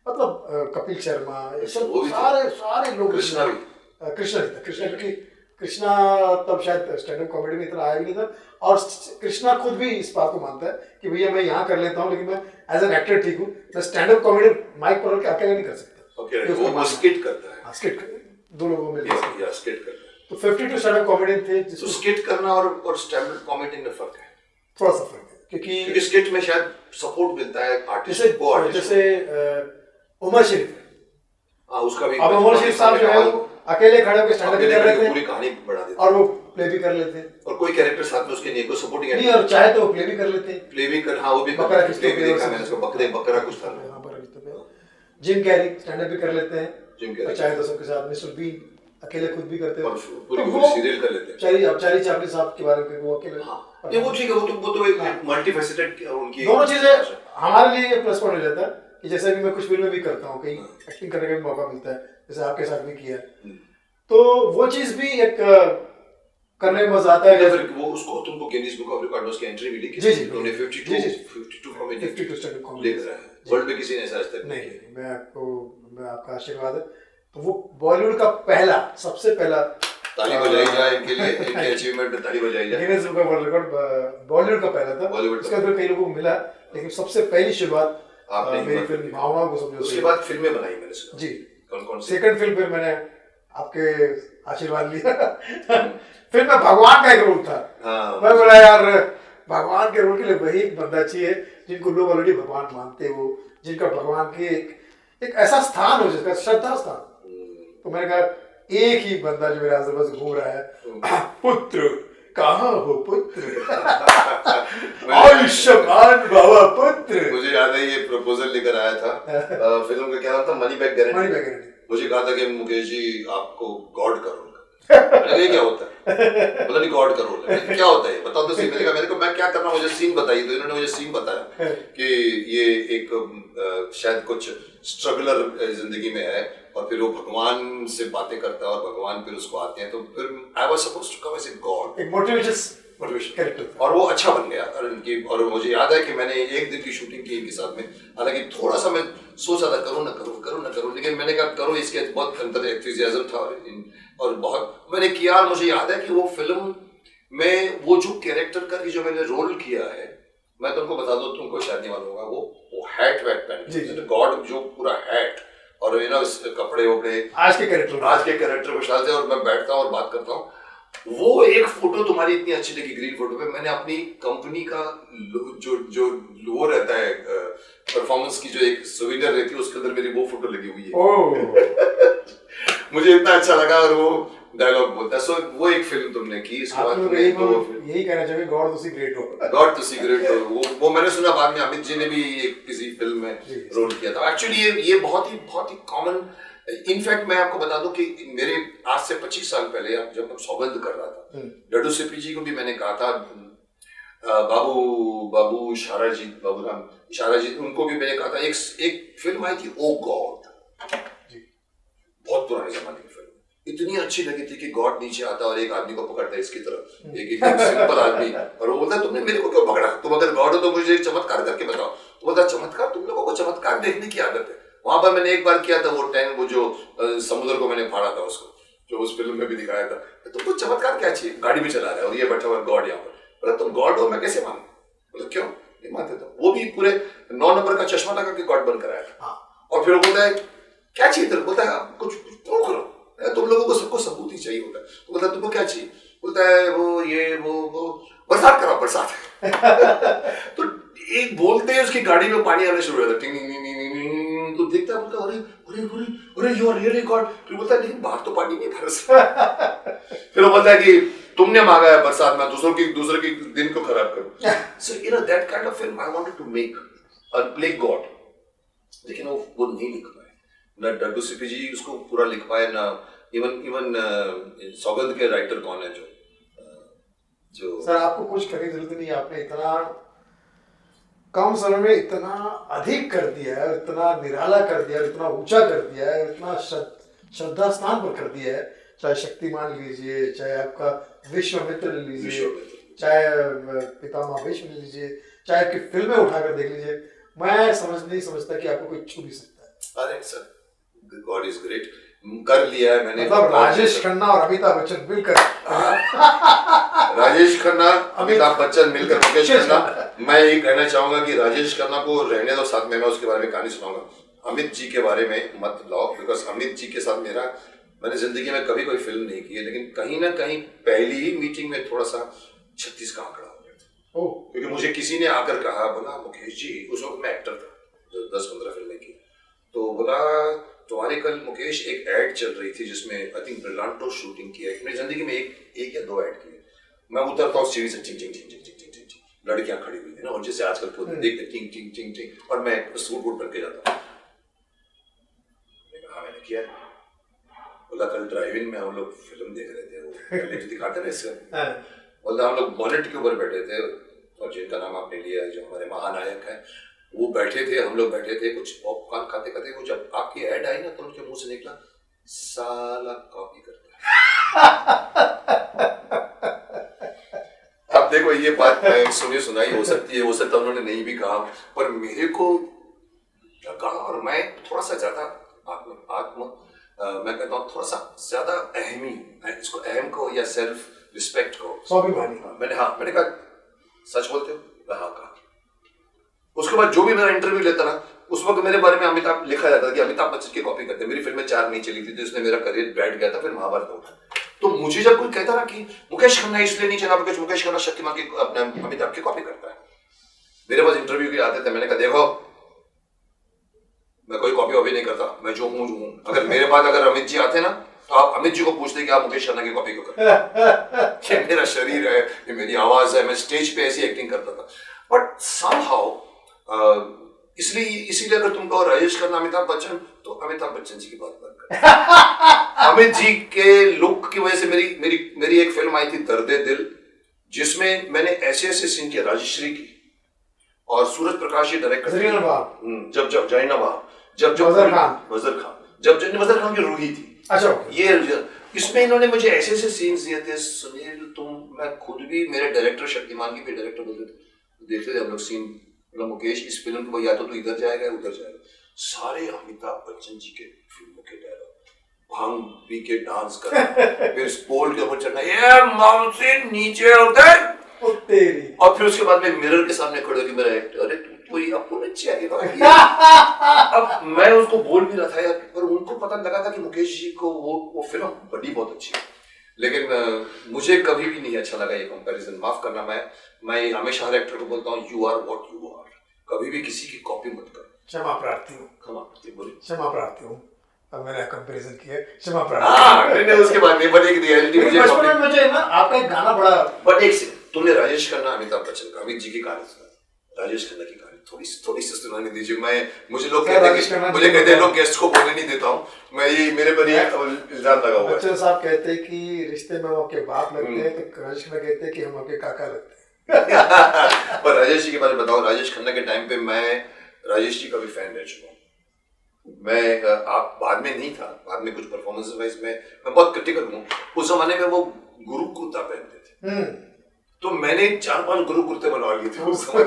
मतलब कपिल शर्मा, ये सब वो भी थे। सारे लोग। कृष्णा भी। कृष्णा नहीं था, क्योंकि कृष्णा तब शायद स्टैंड अप कॉमेडी में इतना आया भी नहीं था, और कृष्णा खुद भी इस बात को मानता है कि भैया मैं यहाँ कर लेता हूँ, लेकिन मैं एज एन एक्टर ठीक हूँ, मैं स्टैंड अप कॉमेडी माइक पकड़ के अकेले नहीं कर सकता। ओके, वो स्किट करता है। स्किट, दो लोगों को मिलकर या स्किट करता है। तो 52 स्टैंड अप कॉमेडी थे, तो जिसमें स्किट करना और स्टैंड अप कॉमेडी में फर्क है, थोड़ा सा फर्क है, क्योंकि क्योंकि स्किट में शायद सपोर्ट मिलता है आर्टिस्ट को। जैसे उमर शरीफ है, उसका भी। अब उमर शरीफ साहब जो है वो अकेले खड़े होकर स्टैंड अप भी कर लेते पूरी हैं कहानी बढ़ा देते और वो प्ले भी कर लेते हैं, और कोई कैरेक्टर साथ में उसके नहीं, कोई सपोर्टिंग नहीं, और चाहे तो वो प्ले भी कर लेते हैं। प्ले भी कर, हाँ वो भी बकरा कर, किसके प्ले भी पे देखा और मैंने सब- उसको, बकरा कुछ था। हाँ, बकरा किसके पे। जिम कैरी स्टैंड अप भी कर लेते हैं, जिम कैरी। और चाहे तो सबके साथ मिस्टर बीन अकेले खुद भी करते हैं, और पूरी तो पूरी वो सीरियल कर लेते हैं। चार्ली चैपलिन साहब के बारे में वो अकेले। हाँ, नहीं वो ठीक है, वो तो एक मल्टीफेसेटेड उनकी दोनों चीजें हमारे लिए प्लस पॉइंट हो जाता है कि जैसे भी मैं कुछ फिल्में भी करता हूँ, कहीं एक्टिंग करने का भी मौका मिलता है, जैसे आपके साथ भी किया है, तो वो चीज भी एक करने में मजा आता है। फिर वो उसको तुमको गिनीज बुक ऑफ रिकॉर्ड्स की एंट्री मिली कि जी, जी, उन्होंने जी, 52 कॉमेडी 52 स्टैंड अप कॉमेडी लेकर आए हैं। वर्ल्ड में किसी ने ऐसा आज तक नहीं, मैं आपका आशीर्वाद है। तो वो बॉलीवुड का पहला, सबसे पहला, ताली बजाई जाए इनके लिए, इनके अचीवमेंट में ताली बजाई जाए। Guinness book of world record Bollywood का पहला था, बॉलीवुड उसके अंदर कई लोगों को मिला, लेकिन सबसे पहली शुरुआत आपने मेरी फिल्म भावनाओं को समझो। उसके बाद फिल्में बनाई मैंने सुना। जी, कौन कौन सी? सेकंड फिल्म फिर मैंने आपके आशीर्वाद लिया फिर मैं भगवान का एक रोल था। हाँ। मैं बोला यार भगवान के रोल के लिए वही एक बंदा चाहिए जिनको लोग ऑलरेडी भगवान मानते हो, जिनका भगवान के एक ऐसा स्थान हो जिसका श्रद्धा स्थान। तो मैंने कहा एक ही बंदा जो मेरे आसपास घूम रहा है, पुत्र कहाँ हो पुत्र आयुष्मान बाबा पुत्र। मुझे याद है ये प्रपोजल लेकर आया था, फिल्म का क्या नाम था, money back money guarantee. Back guarantee. मुझे कहा था कि मुकेश जी आपको गॉड का रोल करना है। ये क्या होता है? बोला नहीं गॉड का रोल है। क्या होता है बताओ तो सही। मैंने कहा मेरे को मैं क्या करना, मुझे सीन बताइए। तो इन्होंने मुझे सीन बताया कि ये एक शायद कुछ स्ट्रगलर जिंदगी में है और फिर वो भगवान से बातें करता है और भगवान फिर उसको आते हैं, तो फिर I was supposed to come as a god, एक मोटिवेशन कैरेक्टर। और वो अच्छा बन गया। और मुझे याद है कि मैंने एक दिन की शूटिंग की इनके साथ में, हालांकि थोड़ा सा मैं सोचा था करूँ ना करूँ, लेकिन मैंने कहा करो, इसके बहुत अंदर एंथुसियाज्म था और बहुत मैंने किया। और मुझे याद है कि वो फिल्म में वो जो कैरेक्टर का जो मैंने रोल किया है, मैं तुमको बता दूं, तुमको शायद नहीं मालूम होगा, वो हैट वैट पहन के गॉड जो पूरा हैट और कपड़े वपड़े आज के कैरेक्टर को शायद, और मैं बैठता हूँ और बात करता हूँ। वो एक फोटो तुम्हारी इतनी अच्छी लगी ग्रीन फोटो पे, मैंने अपनी कंपनी का जो वो रहता है परफॉर्मेंस की जो एक सुविनर रहती है, उसके अंदर मेरी वो फोटो लगी हुई है। मुझे इतना अच्छा लगा और वो डायलॉग बोलता है। सो वो एक फिल्म तुमने की, इसके बाद तुमने यही कहना चाहिए गॉड टू सी ग्रेट हो। गॉड टू सी ग्रेट हो, वो मैंने सुना बाद में अमित जी ने भी एक किसी फिल्म में रोल किया था। एक्चुअली ये बहुत ही कॉमन। इनफैक्ट मैं आपको बता दूं कि मेरे आज से 25 साल पहले जब मैं सौगंध कर रहा था, डड्डू सिप्पी जी को भी मैंने कहा था, बाबू इशाराजीत, बाबूराम इशाराजीत, उनको भी मैंने कहा था, एक फिल्म आई थी ओ गॉड, बहुत पुराने जमाने की फिल्म, इतनी अच्छी लगी थी कि गॉड नीचे आता और एक आदमी को पकड़ता है इसकी तरफ, एक सिंपल आदमी, और वो बोलता है तुमने मेरे को क्यों पकड़ा, तुम अगर गॉड हो तो मुझे एक चमत्कार करके बताओ। तो बोलता चमत्कार, तुम लोगों को चमत्कार देखने की आदत है। वहां पर मैंने एक बार किया था वो जो समुद्र को मैंने फाड़ा था, उसको जो उस फिल्म में भी दिखाया था। तुमको चमत्कार क्या चाहिए, गाड़ी में चला रहा है और ये बैठा हुआ गॉड यहाँ पर, बोला तुम गॉड हो, मैं कैसे मानूं, बोला क्यों नहीं मानते, तो वो भी पूरे 9 नंबर का चश्मा लगा के गॉड बनकर आया था। और फिर वो बोलता है क्या चाहिए तेरे, बोलता है कुछ प्रूव करो, तुम लोगों को सबको सबूत ही चाहिए होता है। तो बोलता है तुमको क्या चाहिए, बोलता है वो बरसात कराओ, बरसात। तो एक बोलते हैं उसकी गाड़ी में पानी आना शुरू हो जाता है, तो देखता है, बोलता अरे अरे अरे अरे यू आर रियली गॉड। फिर बोलता है लेकिन बाहर तो पानी नहीं बरस। फिर वो बोलता है कि तुमने मांगा है बरसात में, दूसरे के दिन को खराब करो। So that kind of film I wanted to make. और प्ले गॉड, लेकिन वो नहीं लिख पाए। ना डड्डू सिपी जी उसको पूरा लिख पाए, ना इवन सौगंध के राइटर कौन है जो सर आपको कुछ करने की जरूरत नहीं, आपने इतना कम समय में इतना अधिक कर दिया है, इतना निराला कर दिया है, इतना ऊंचा कर दिया है, इतना श्रद्धा स्थान पर कर दिया है। चाहे शक्तिमान लीजिए, चाहे आपका विश्वामित्र ले लीजिए, चाहे पितामह भीष्म ले लीजिए, चाहे आपकी फिल्में उठाकर देख लीजिए, मैं नहीं समझता कि आपको कोई छू भी सकता है। अरे सर गॉड इज ग्रेट, कर लिया है मैंने। मतलब राजेश खन्ना और अमिताभ बच्चन मिलकर राजेश खन्ना अमिताभ बच्चन मिलकर मुकेश खन्ना। मैं ये कहना चाहूंगा कि राजेश खन्ना को रहने दो साथ में, मैं उसके बारे में कहानी सुनाऊंगा। अमित जी के बारे में मत लाओ, बिकॉज अमित जी के साथ मैंने जिंदगी में कभी कोई फिल्म नहीं की है, लेकिन कहीं ना कहीं पहली ही मीटिंग में थोड़ा सा 36 का आंकड़ा हो गया था। क्योंकि मुझे किसी ने आकर कहा, बोला मुकेश जी, उस वक्त मैं एक्टर था जो 10-15 फिल्में की, तो बोला तुम्हारी कल मुकेश एक ऐड चल रही थी जिसमें आई थिंक ब्रिलांटो शूटिंग की है। मेरी जिंदगी में एक या 2 ऐड की है। मैं उतरता हूँ सीढ़ी से, टिंग टिंग टिंग टिंग टिंग टिंग टिंग, लड़कियां खड़ी हुई है ना, और जैसे आजकल को देखते टिंग टिंग टिंग टिंग, और मैं सूट वूट पहन के जाता हूँ। मैंने किया। बोला कल ड्राइविंग में हम लोग फिल्म देख रहे थे, वो पहले जो दिखाते ना इससे, बोला हम लोग बॉनेट के ऊपर बैठे थे, और जिनका नाम आपने लिया जो हमारे महानायक है, वो बैठे थे, हम लोग बैठे थे कुछ पॉपकॉर्न खाते खाते, वो जब आपकी ऐड आई ना तो उनके मुंह से निकला, साला कॉपी करता है। अब देखो ये बात सुनी सुनाई हो सकती है, हो सकता है उन्होंने नहीं भी कहा, पर मेरे को लगा, और मैं थोड़ा सा ज्यादा मैं कहता हूँ थोड़ा सा ज्यादा अहमी, इसको अहम को या सेल्फ रिस्पेक्ट को स्वाभिमानी, मैंने कहा सच बोलते हो? हाँ कहा। उसके बाद जो भी मेरा इंटरव्यू लेता ना, उस वक्त मेरे बारे में अमिताभ लिखा जाता था कि अमिताभ बच्चन की कॉपी करते। मेरी फिल्में 4 नहीं चली थी, तो इसमें मेरा करियर बैठ गया था, फिर महाभारत उठा। तो मुझे जब कोई कहता ना कि मुकेश खन्ना इसलिए नहीं चला बिकॉज मुकेश खन्ना शक्तिमान की अपने अमिताभ की कॉपी करता है, मेरे पास इंटरव्यू के लिए आते थे, मैंने कहा देखो मैं कोई कॉपी वॉपी नहीं करता, मैं जो हूँ। अगर मेरे पास अगर अमित जी आते ना, तो आप अमित जी को पूछते कि आप मुकेश खन्ना की कॉपी क्यों करते। ये मेरा शरीर है, ये मेरी आवाज है, मैं स्टेज पे ऐसी एक्टिंग करता था। बट समहाउ इसीलिए अगर तुम कहो राजेश खन्ना अमिताभ बच्चन, तो अमिताभ बच्चन जी की बात कर। अमित जी के लुक की वजह से मेरी एक फिल्म आई थी दर्दे दिल, जिसमें मैंने ऐसे सीन किया, राजश्री की और सूरज प्रकाश जी डायरेक्ट करते हैं। जब जैनवाब, जब वज़र खान की रूही थी। अच्छा, ये इसमें इन्होंने मुझे ऐसे सीन्स दिए थे, सुनील मैं खुद भी, मेरे डायरेक्टर शक्तिमान की भी डायरेक्टर बोलते थे, देखते थे हम लोग सीन, मतलब मुकेश इस फिल्म को या तो तू इधर जाएगा उधर जाएगा, सारे अमिताभ बच्चन जी के फिल्मों के डायलॉग, भांग पी के डांस करना, फिर पोल के ऊपर चढ़ना, ये माउंट से नीचे उतर, और फिर उसके बाद में मिरर के सामने खड़े होकर मेरा एक्टर, अरे तू ये आपको चाहिए। अब मैं उसको बोल भी रहा था यार, पर उनको पता लगा था कि मुकेश जी को वो फिल्म बड़ी बहुत अच्छी है, लेकिन मुझे कभी भी नहीं अच्छा लगा ये कंपैरिजन। माफ करना, मैं हमेशा हर एक्टर को बोलता हूँ you are what you are, कभी भी किसी की कॉपी मत करो। क्षमा प्रार्थी हूँ, क्षमा प्रार्थी हूँ, अब मैंने कंपैरिजन किया, क्षमा प्रार्थी। नहीं उसके बाद में, बट एक रियलिटी मुझे ना आपका एक गाना बड़ा, बट एक तुमने राजेश खन्ना अमिताभ बच्चन का, अमित जी की कहानी सुना, राजेश खन्ना की कहानी थोड़ी सी सुनाने दीजिए। मुझे लोग कहते हैं लोग गेस्ट को बोलने नहीं देता हूँ, मैं ये मेरे पर इल्जाम लगा हुआ है। बच्चन साहब कहते हैं कि रिश्ते में वो आपके बाप लगते हैं, तो राजेश खन्ना कहते हैं कि हम आपके काका लगते हैं। पर राजेश जी के बारे में बताओ, राजेश खन्ना के टाइम पे मैं राजेश जी का भी फैन रह चुका हूँ। मैं आप बाद में नहीं था, बाद में कुछ परफॉर्मेंस वाइज मैं बहुत क्रिटिकल हूँ। उस जमाने में वो गुरु कुर्ता पहनते थे, तो मैंने 4-5 गुरु कुर्ते बनवा लिए थे उस समय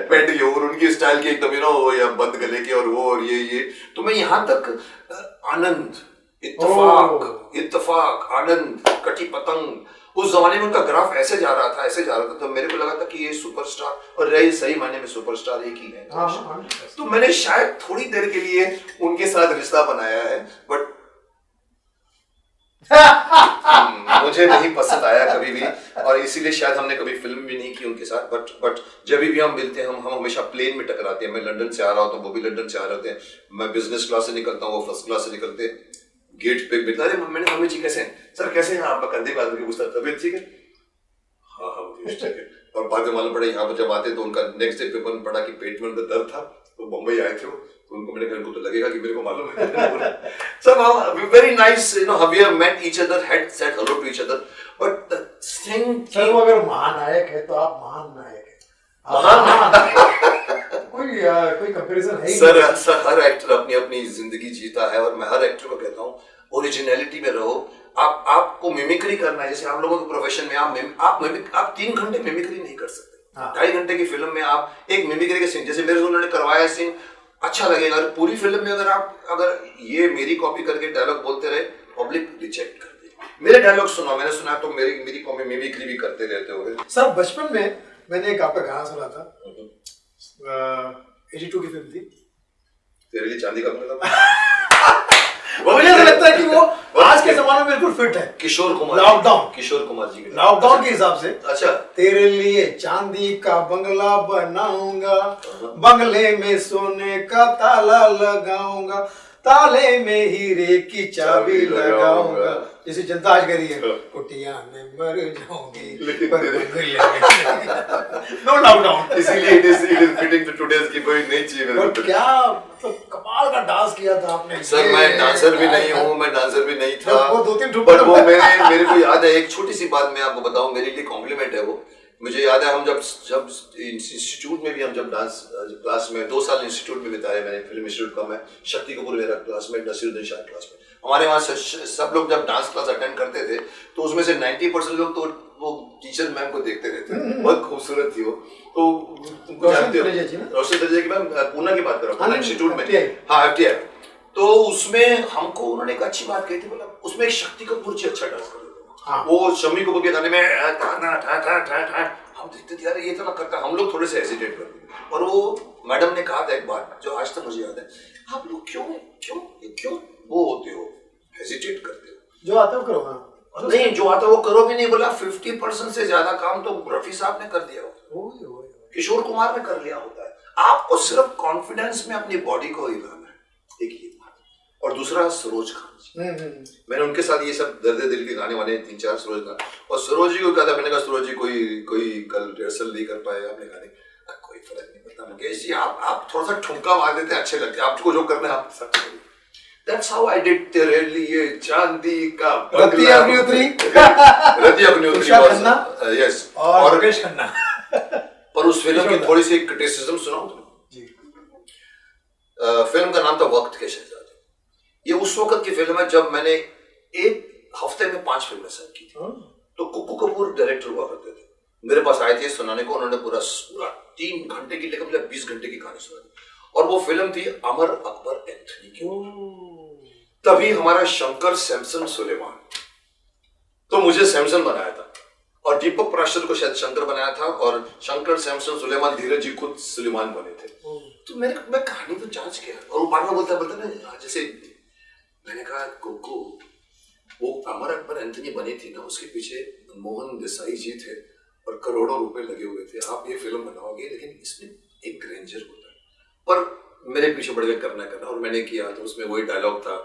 पैंट के, और उनकी स्टाइल के एकदम वो या बंद गले के और वो और ये तो मैं यहाँ तक आनंद, इत्तेफाक, आनंद, कटी पतंग, उस जमाने में उनका ग्राफ ऐसे जा रहा था, तो मेरे को लगा था कि ये सुपरस्टार, और रहे सही मायने में सुपरस्टार एक ही है। तो मैंने शायद थोड़ी देर के लिए उनके साथ रिश्ता बनाया है, बट मुझे नहीं पसंद आया कभी भी, और इसीलिए शायद हमने कभी फिल्म भी नहीं की उनके साथ। बट जब भी हम मिलते हैं, हम हमेशा प्लेन में टकराते हैं। मैं लंदन से आ रहा होता हूँ, वो भी लंदन से आ रहे होते हैं, मैं बिजनेस क्लास से निकलता हूँ, वो फर्स्ट क्लास से निकलते हैं, गेट पे मिलता है, मैंने मम्मी जी कैसे हैं सर, कैसे हैं आप, कंधे बांध के पूछता, तबीयत ठीक है, हाँ ठीक है। और बाद में मालूम पड़ा यहाँ पर जब आते तो उनका नेक्स्ट डे पेपर में पढ़ा कि पेट में उनका दर्द था, तो मुंबई आए थे तो उनको मैंने कहा इनको तो लगेगा कि मेरे को मालूम है so very nice, you know, we have met each other, had said hello to each other, but the thing sir वो अगर महानायक है तो आप महान नायक है। कोई कंपैरिजन है ही सर नहीं। सर हर एक्टर अपनी अपनी जिंदगी जीता है और मैं हर एक्टर को कहता हूँ ओरिजिनलिटी में रहो। आपको मिमिक्री करना है, जैसे आप लोगों के प्रोफेशन में आप 3 घंटे मिमिक्री नहीं कर सकते। 2.5 घंटे की फिल्म में आप एक मिमिक्री के सीन, जैसे मेरे से उन्होंने करवाया सीन अच्छा लगेगा, और पूरी फिल्म में अगर ये मेरी कॉपी करके डायलॉग बोलते रहे, पब्लिक रिजेक्ट कर दे। मेरे डायलॉग सुनो, मैंने सुना तो मेरी कॉपी मिमिक्री भी करते रहते हो। सर बचपन में मैंने एक आपका गाना सुना था, 82 की फिल्म थी, तेरे लिए चांदी का मिला। मुझे ऐसा लगता है कि वो आज के जमाने में बिल्कुल फिट है। किशोर कुमार जी के लॉकडाउन के हिसाब से। अच्छा, तेरे लिए चांदी का बंगला बनाऊंगा, बंगले में सोने का ताला लगाऊंगा, ताले में हीरे की चाबी लगाऊंगा। जैसे जनता आज कह रही है, कुटिया में मर जाऊंगी पर नो लॉकडाउन। इसीलिए it is fitting to today's की कोई नई चीज है। और क्या मतलब कमाल का डांस किया था आपने। सर मैं डांसर भी नहीं हूँ, मैं डांसर भी नहीं था, वो 2-3 ठुक बट वो मेरे को याद है, एक छोटी सी बात मैं आपको बताऊं, मेरे लिए कॉम्प्लीमेंट है वो। मुझे याद है हम जब इंस्टीट्यूट में भी हम जब डांस क्लास में 2 साल इंस्टीट्यूट में बिताए मैंने, फिल्म इंस्टीट्यूट का। मैं शक्ति कपूर मेरा क्लासमेट, नसीरुद्दीन शाह क्लासमेट, हमारे वहाँ सब लोग जब डांस क्लास अटेंड करते थे तो उसमें से 90% लोग तो वो टीचर मैम को देखते रहते थे। बहुत खूबसूरत थी वो। तो तुमको जानते हो रोशन दर्जे की मैम, पूना की बात कर रहा हूँ, इंस्टीट्यूट में। हाँ, FTI। तो उसमें हमको उन्होंने एक अच्छी बात कही थी, बोला उसमें एक शक्ति कपूर जी अच्छा डांस कर रहे थे। वो शम्मी कपूर के गाने में हम देखते थे यार ये तो ना करता, हम लोग थोड़े से हेजिटेट करते। और वो मैडम ने कहा था एक बात जो आज तक मुझे याद है, आप लोग क्यों वो होते हो, हेजिटेट करते हो, जो आता है वो करो। हाँ नहीं, जो आता है वो करो भी नहीं, बोला 50% से ज्यादा काम तो रफी साहब ने कर दिया हो, किशोर कुमार ने कर लिया होता है। आपको सिर्फ कॉन्फिडेंस में अपनी बॉडी को हिलाना है, एक ये बात। और दूसरा सरोज खान जी, मैंने उनके साथ ये सब दर्द दिल के गाने वाले 3-4 सरोज खान, और सरोज जी को कहा था, मैंने कहा सरोज जी कोई कल रिहर्सल नहीं कर पाए आपने गाने, कोई फर्क नहीं पड़ता मुकेश जी, आप थोड़ा सा ठुमका मार देते अच्छे लगते, आपको जो करना है आप सब करिए। That's how I did तेरे लिए चांदी का रति अग्निहोत्री yes, और मुकेश खन्ना। पर उस फिल्म की थोड़ी सी क्रिटिसिज्म सुनाऊं तुम्हें। फिल्म का नाम था वक्त के शहजादे। ये उस वक्त की फिल्म है जब मैंने एक हफ्ते में 5 फिल्में साइन की थी। तो कुक्कू कपूर डायरेक्टर हुआ करते थे, मेरे पास आए थे सुनाने को, उन्होंने पूरा 3 घंटे की, लेकिन मतलब 20 घंटे की कहानी सुनाई। और वो फिल्म थी अमर अकबर एंथनी की। तभी हमारा शंकर सैमसन सुलेमान, तो मुझे सैमसन बनाया था और दीपक पराशर को शायद शंकर बनाया था, और शंकर सैमसन सुलेमान, धीरज जी खुद सुलेमान बने थे। तो मैं कहानी तो जांच किया, और वो बार बार बोलता ना, जैसे मैंने कहा कुक्कू, वो अमर अकबर एंथनी बनी थी ना, उसके पीछे मोहन देसाई जी थे और करोड़ों रुपए लगे हुए थे। आप ये फिल्म बनाओगे लेकिन इसमें एक ग्रेंजर होता है, पर मेरे पीछे बढ़ के करना, और मैंने किया। तो उसमें वही डायलॉग था,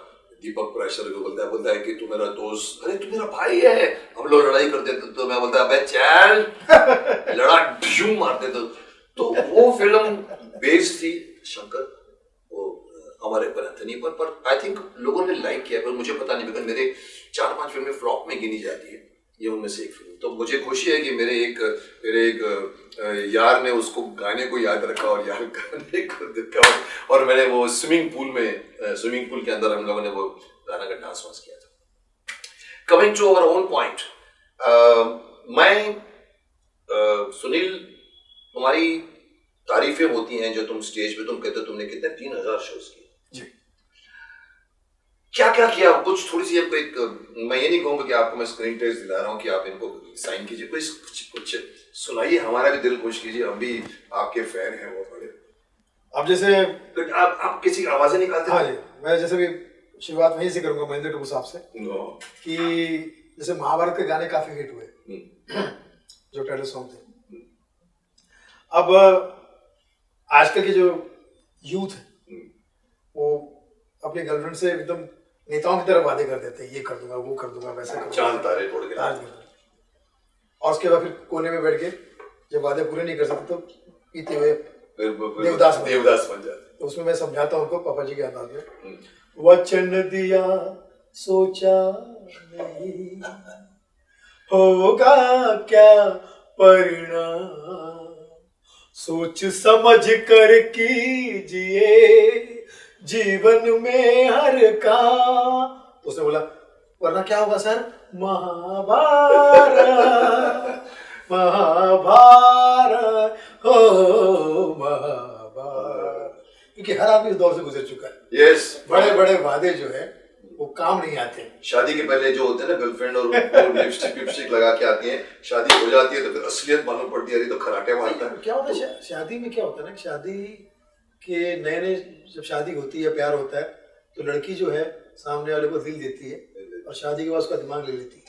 दीपक पराशर को बोलता है कि तू मेरा दोस्त, अरे तू मेरा भाई है, हम लोग लड़ाई करते थे तो मैं बोलता है चल लड़ा ढूम मारते थे। तो वो फिल्म बेस्ड थी शंकर वो अमर अकबर एंथनी पर आई थिंक लोगों ने लाइक किया, पर मुझे पता नहीं, बिकॉज मेरे 4-5 फिल्में फ्लॉप में गिनी जाती है, ये उनमें से एक फिल्म। तो मुझे खुशी है कि मेरे एक यार ने उसको गाने को याद रखा और यार गाने को देखा, और मैंने वो स्विमिंग पूल के अंदर हम लोगों ने वो गाना का डांस वांस किया था। Coming to our own point, मैं सुनील, तुम्हारी तारीफें होती हैं जो तुम स्टेज पे तुम कहते हो तुमने कितने 3000 शोज किए जी, क्या क्या किया, कुछ थोड़ी सी आपको एक, मैं ये नहीं कहूँगा कि आपको मैं स्क्रीन टेस्ट दिला रहा हूँ कि आप इनको साइन कीजिए, कुछ सुनाइए, हमारा भी दिल खुश कीजिए, हम भी आपके फैन हैं वो बड़े। अब जैसे आप किसी की आवाजें निकालते हैं? हाँ जी, मैं जैसे भी शुरुआत वहीं से करूंगा महेंद्र टुकू साहब से, कि जैसे महाभारत के गाने काफी हिट हुए जो टाइटल सॉन्ग थे। अब आजकल के जो यूथ है वो अपनी गर्लफ्रेंड से एकदम नेताओं की तरह वादे कर देते हैं, ये कर दूंगा, वो कर दूंगा, वैसे कर दूंगा, चांद तारे तोड़ के, और उसके बाद फिर कोने में बैठ के जब वादे पूरे नहीं कर सकते तो पीते हुए देवदास बन जाते। तो उसमें मैं समझाता हूँ उनको पापा जी के अंदाज में, वचन दिया सोचा नहीं, होगा क्या परिणाम, सोच समझ कर कीजिए जीवन में हर काम। तो उसने बोला वरना क्या होगा सर? महाभारत महाभारत हो महाभारत। क्योंकि हर आदमी इस दौर से गुजर चुका है। यस, बड़े बड़े वादे जो है वो काम नहीं आते। शादी के पहले जो होते हैं ना गर्लफ्रेंड और लिपस्टिक लगा के आती है, शादी हो जाती है तो फिर असलियत मालूम पड़ती है, तो खराटे मारता है। क्या होता है शादी में, क्या होता है ना, शादी के नए नए जब शादी होती है, प्यार होता है, तो लड़की जो है सामने वाले को दिल देती है और शादी के बाद उसका दिमाग ले लेती है।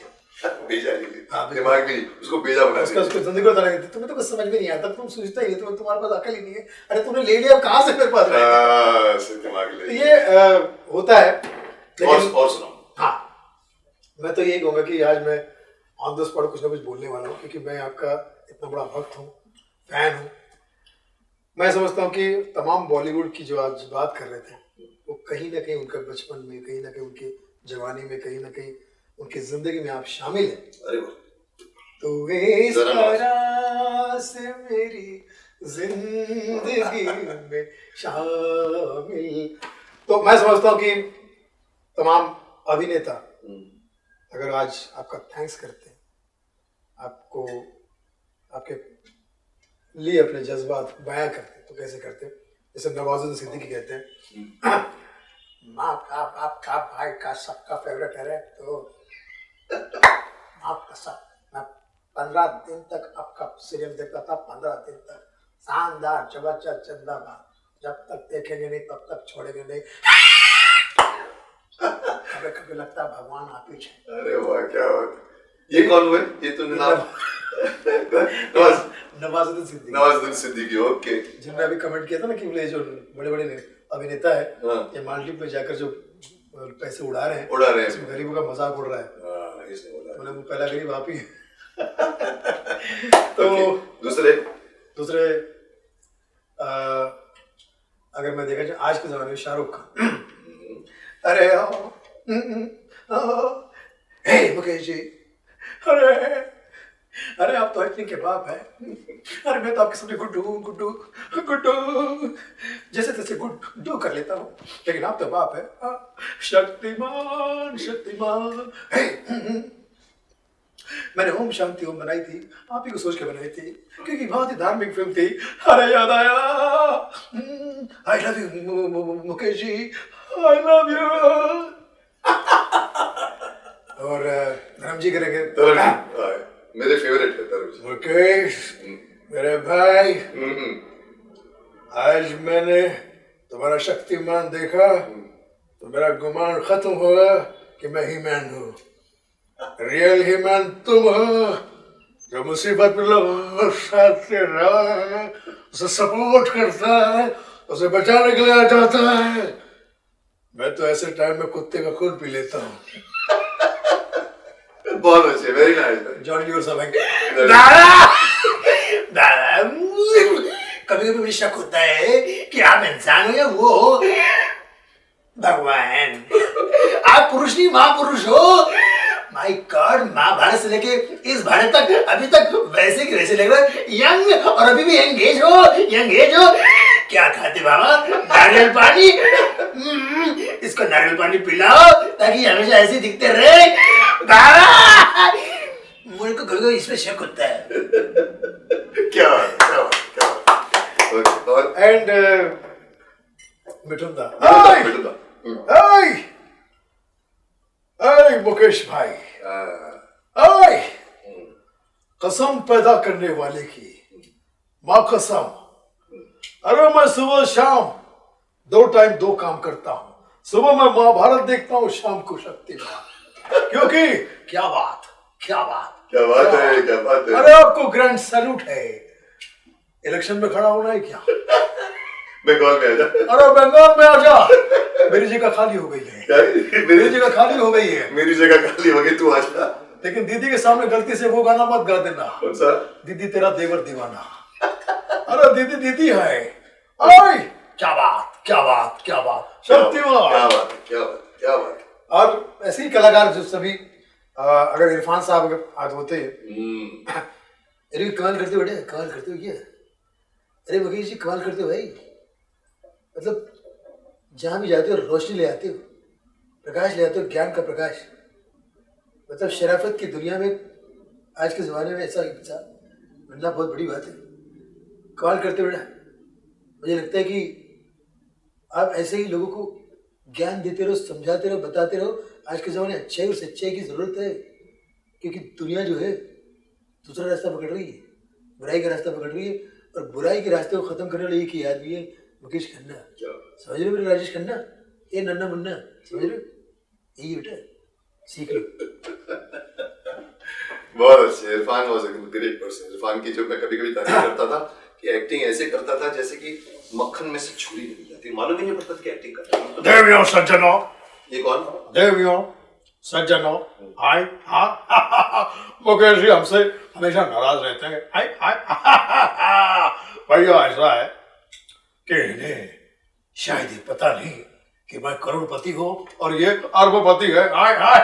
भेजा नहीं, दिमाग नहीं, उसको भेजा बना उसको जिंदगी को देती। तुम्हें तो कुछ समझ में नहीं आता, तुम सोचता ही नहीं, तुम्हारे पास अकल ही नहीं है। अरे तुमने ले लिया, कहाँ से मेरे पास दिमाग ले। ये होता है। और सुनो। हाँ, मैं तो यही कहूँगा कि आज मैं ऑन द स्पॉट कुछ ना कुछ बोलने वाला हूँ, क्योंकि मैं आपका इतना बड़ा भक्त हूँ, फैन हूँ। मैं समझता हूँ कि तमाम बॉलीवुड की जो आज बात कर रहे थे, वो कहीं ना कहीं उनका बचपन में, कहीं ना कहीं उनकी जवानी में, कहीं ना कहीं उनकी जिंदगी में आप शामिल हैं। अरे तो इस तरह से मेरी जिंदगी में शामिल। तो मैं समझता हूँ कि तमाम अभिनेता अगर आज आपका थैंक्स करते हैं, आपको आपके लिए अपने जज्बात बयां करते हैं, तो कैसे करते हैं? जैसे नवाजुद्दीन सिद्दीकी कहते हैं, माँ का बाप का भाई का सबका फेवरेट है रे, तो आपका सब मैं 15 दिन तक आपका सीरियल देखता था, 15 दिन तक शानदार जबरदस्त जिंदाबाद, जब तक देखेंगे नहीं तब तक छोड़ेंगे नहीं। कभी कभी लगता है भगवान आप ही है। अरे वाह, क्या बात। ये कौन हुए? ये तो नवाजुद्दीन सिद्दीकी। नवाजुद्दीन सिद्दीकी, ओके। जिनने अभी कमेंट किया था ना कि बोले जो बड़े बड़े अभिनेता है, हाँ। ये मालदीव में जाकर जो पैसे उड़ा रहे हैं, इसमें गरीबों का मजाक उड़ रहा है। इसने बोला मतलब वो पहला गरीब आप ही है। तो दूसरे अगर मैं देखा जाए आज के जमाने में, शाहरुख खान, अरे हे मुकेश जी, अरे आप तो एक्टिंग के बाप है। अरे मैं तो आपके सामने गुड्डू गुड्डू गुड्डू जैसे तैसे गुड्डू कर लेता हूँ, लेकिन आप तो बाप है। शक्तिमान शक्तिमान। मैंने ओम शांति ओम बनाई थी, आप ही को सोच के बनाई थी, क्योंकि बहुत ही धार्मिक फिल्म थी। अरे याद आया, I love you Mukesh ji, I love you. और धर्म जी करेंगे। मेरे फेवरेट है धर्म जी। मुकेश मेरे भाई, आज मैंने तुम्हारा शक्तिमान देखा तो मेरा गुमान खत्म हुआ कि मैं ही मैन हूँ। रियल ही मैन तुम हो, जो मुसीबत में लोग साथ से रहा है, उसे सपोर्ट करता है, उसे बचाने के लिए आ जाता है। मैं तो ऐसे टाइम में कुत्ते का खून पी लेता हूँ। बहुत अच्छे, वेरी नाइस। जॉन यूर समझ दादा दादा, कभी कभी मुझे शक होता है कि आप इंसान हो या वो हो भगवान। आप पुरुष नहीं महापुरुष हो। माय गॉड, महाभारत से लेके इस भारत तक अभी तक वैसे की वैसे लग रहा है, यंग, और अभी भी यंग एज हो। क्या खाते बाबा? नारियल पानी। इसको नारियल पानी पिलाओ ताकि हमेशा ऐसे दिखते रहे। मुझे को कभी इसमें शक होता है। क्या और एंड मिठुन मुकेश भाई, कसम पैदा करने वाले की, माँ कसम। अरे मैं सुबह शाम 2 टाइम 2 काम करता हूँ। सुबह मैं महाभारत देखता हूँ, शाम को शक्तिमान। क्योंकि क्या बात है। अरे आपको ग्रैंड सैल्यूट है। इलेक्शन में खड़ा होना है क्या? बंगाल में आजा। अरे बंगाल में आजा, मेरी जगह खाली हो गई है। मेरी जगह खाली हो गई है। मेरी जगह खाली हो गई, तू आजा। लेकिन दीदी के सामने गलती से वो गाना मत गा देना। कौन सा? दीदी तेरा देवर दीवाना। अरे दीदी है, ओए क्या बात क्या बात क्या बात शक्तिमान। क्या बात है, क्या बात है, क्या बात है। और ऐसे ही कलाकार जो सभी अगर इरफान साहब अगर आज होते अरे कमाल करते हो बेटे, कमाल करते हो क्या, अरे वकील जी कमाल करते हो भाई, मतलब जहाँ भी जाते हो रोशनी ले आते हो, प्रकाश ले आते हो, ज्ञान का प्रकाश, मतलब शराफत की दुनिया में आज के ज़माने में ऐसा इंसान मिलना बहुत बड़ी बात है। कमाल करते हो बेटा, मुझे लगता है कि आप ऐसे ही लोगों को ज्ञान देते रहो, समझाते रहो, बताते रहो। आज के ज़माने अच्छाई और सच्चाई की ज़रूरत है, क्योंकि दुनिया जो है दूसरा रास्ता पकड़ रही है, बुराई का रास्ता पकड़ रही है, और बुराई के रास्ते को ख़त्म करने वाला एक ही आदमी है, मुकेश खन्ना। समझ रहे हो मेरे राजेश खन्ना, ये नन्ना मुन्ना, समझ रहे हो, यही बेटा सीख लो। बहुत अच्छे। Irfan was a great person. Irfan की जो मैं कभी कभी तारीफ करता था कि एक्टिंग ऐसे करता था जैसे कि मक्खन में से छुरी निकल जाती, मालूम ही नहीं पड़ता था कि एक्टिंग कर रहा है। देवियों सज्जनों, ये कौन? देवियों सज्जनों, हाय हाँ मुकेश जी हमसे हमेशा नाराज रहते हैं, हाय हाय भैया ऐसा है कि इन्हें शायद ये पता नहीं कि मैं करोड़पति हूँ और ये अरबपति है। हाय हाय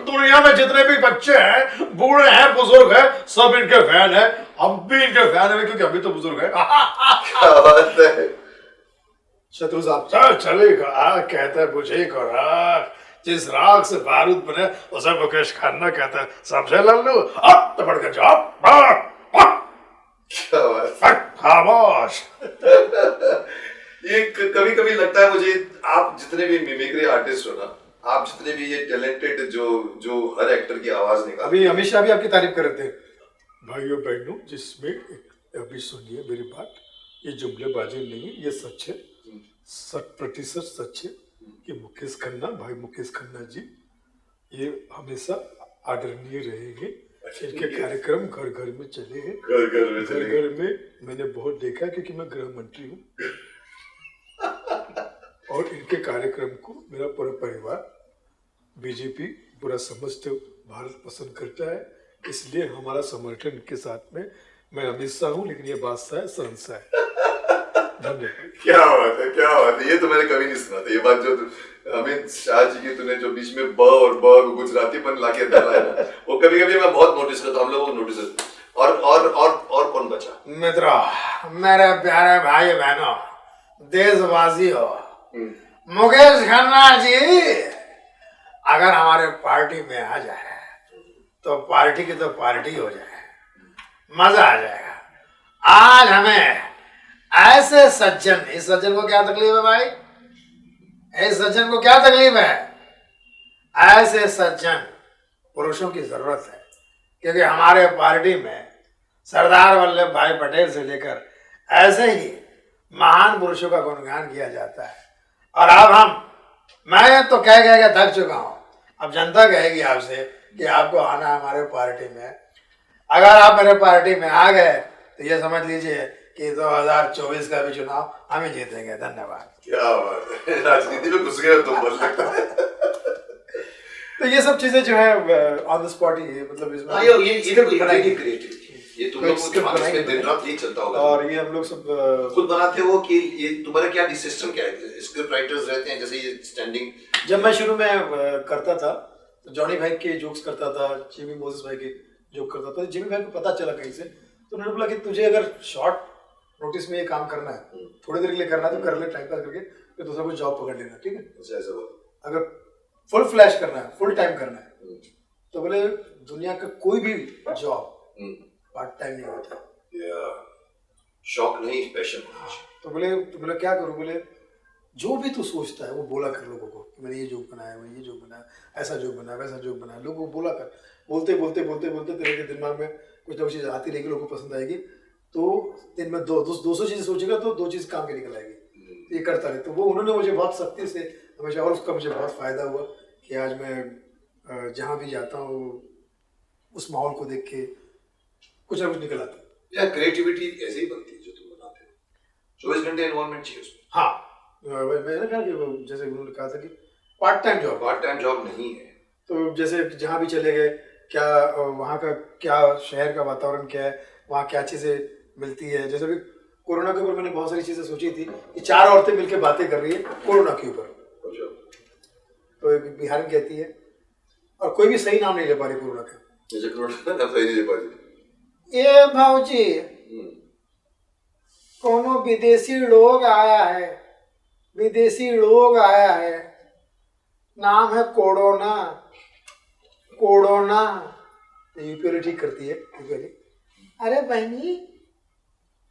दुनिया में जितने भी बच्चे हैं, बूढ़े हैं, बुजुर्ग हैं, सब इनके फैन हैं, हम भी इनके फैन हैं क्योंकि अभी तो बुजुर्ग हैं। क्या बात है। शत्रु साहब चल चलेगा, कहते हैं बुझे को राख, जिस राख से बारूद बने उसे मुकेश खन्ना कहते हैं। समझे लल्लू, अब तो बढ़ के जाओ, क्या बात है। खामोश। ये कभी कभी लगता है मुझे, आप जितने भी मिमिक्री आर्टिस्ट हो ना, आप जितने भी ये टैलेंटेड जो हर एक्टर की आवाज निकाल। अभी अमित शाह भी आपकी तारीफ कर रहे थे। भाइयों बहनों, जिसमें अभी सुनिए मेरी बात, ये जुमलेबाजी नहीं, ये सच है, 100% सच है कि मुकेश खन्ना, भाई मुकेश खन्ना जी ये हमेशा आदरणीय रहेंगे। इनके कार्यक्रम घर घर में चले हैं, घर घर में मैंने बहुत देखा क्योंकि मैं गृह मंत्री हूँ और इनके कार्यक्रम को मेरा पूरा परिवार बीजेपी पूरा समझते भारत पसंद करता है, इसलिए हमारा समर्थन इनके साथ में। मैं अमित शाह हूँ लेकिन ये बादशाह है, शहंशाह है। धन्यवाद। क्या बात है, क्या बात है। ये तो मैंने कभी नहीं सुना था, ये बात जो अमित शाह जी की तूने जो बीच में ब और ब गुजरातीपन लाके डाला है ना, वो कभी कभी मैं बहुत नोटिस करता हूँ, हम लोगों को नोटिस। और कौन बचा? मित्रों, मेरे प्यारे भाई बहनों, देशवासियों, मुकेश खन्ना जी अगर हमारे पार्टी में आ जाए तो पार्टी की तो पार्टी हो जाए, मजा आ जाएगा। आज हमें ऐसे सज्जन, इस सज्जन को क्या तकलीफ है भाई, इस सज्जन को क्या तकलीफ है, ऐसे सज्जन पुरुषों की जरूरत है, क्योंकि हमारे पार्टी में सरदार वल्लभ भाई पटेल से लेकर ऐसे ही महान पुरुषों का गुणगान किया जाता है। और अब मैं तो कह के थक चुका हूँ, अब जनता कहेगी आपसे कि आपको आना है हमारे पार्टी में। अगर आप मेरे पार्टी में आ गए तो ये समझ लीजिए कि 2024 का भी चुनाव हम ही जीतेंगे। धन्यवाद। क्या बात है, राजनीति में घुस गए तुम, बोल लगता है। तो ये सब चीजें जो है ऑन द स्पॉट ही, मतलब इसमें ये तुम लोग को दिमाग में दिन रात यही चलता होगा। और ये हम लोग सब खुद बनाते हो कि ये तुम्हारा क्या सिस्टम क्या है? स्क्रिप्ट राइटर्स रहते हैं जैसे ये स्टैंडिंग। जब मैं शुरू में करता था तो जॉनी भाई के जोक्स करता था, जिमी मोसेस भाई के जोक करता था। जिमी भाई को पता चला कहीं से, तो उन्होंने बोला कि तुझे अगर शॉर्ट नोटिस में ये काम करना है, थोड़ी देर के लिए करना है तो कर ले, टाइम पास करके, फिर दूसरा कुछ जॉब पकड़ लेना, ठीक है। अगर फुल फ्लैश करना है, फुल टाइम करना है, तो बोले दुनिया का कोई भी जॉब पार्ट टाइम नहीं होता, शौक नहीं, पैशन। तो बोले क्या करूं, बोले जो भी तू सोचता है वो बोला कर लोगों को कि मैंने ये जोक बनाया, मैंने ये जोक बनाया, ऐसा जोक बनाया, वैसा जोक बनाया, लोगों को बोला कर। बोलते बोलते बोलते बोलते तेरे के दिमाग में कुछ ना कुछ चीज़ आती रहेगी, लोगों को पसंद आएगी, तो दिन में 200 चीज़ें सोचेगा तो 2 चीज़ काम की निकल आएगी। ये करता रहे, तो वो उन्होंने मुझे बहुत सख्ती से हमेशा, और उसका मुझे बहुत फ़ायदा हुआ कि आज मैं जहाँ भी जाता हूँ उस माहौल को देख के कुछ ना कुछ निकल आता है। या क्रिएटिविटी ऐसे ही बनती है जो तुम बनाते हो, 24 घंटे एनवायरनमेंट चाहिए उसमें। हाँ, मैंने कहा कि जैसे उन्होंने कहा था कि पार्ट टाइम जॉब नहीं है, तो जैसे जहाँ भी चले गए, क्या वहाँ का क्या शहर का वातावरण क्या है, वहाँ क्या चीज़ें मिलती है, जैसे भी कोरोना के ऊपर मैंने बहुत सारी चीजें सोची थी कि 4 औरतें मिलकर बातें कर रही है कोरोना के ऊपर। तो एक बिहार में कहती है, और कोई भी सही नाम नहीं ले पा रही कोरोना का। जैसे कोरोना नाम सही नहीं ले पा रही। ये भाऊजी कोनो विदेशी लोग आया है, विदेशी लोग आया है, नाम है कोरोना, कोरोना। यूपी वाली ठीक करती है, यूपी वाली। अरे बहनी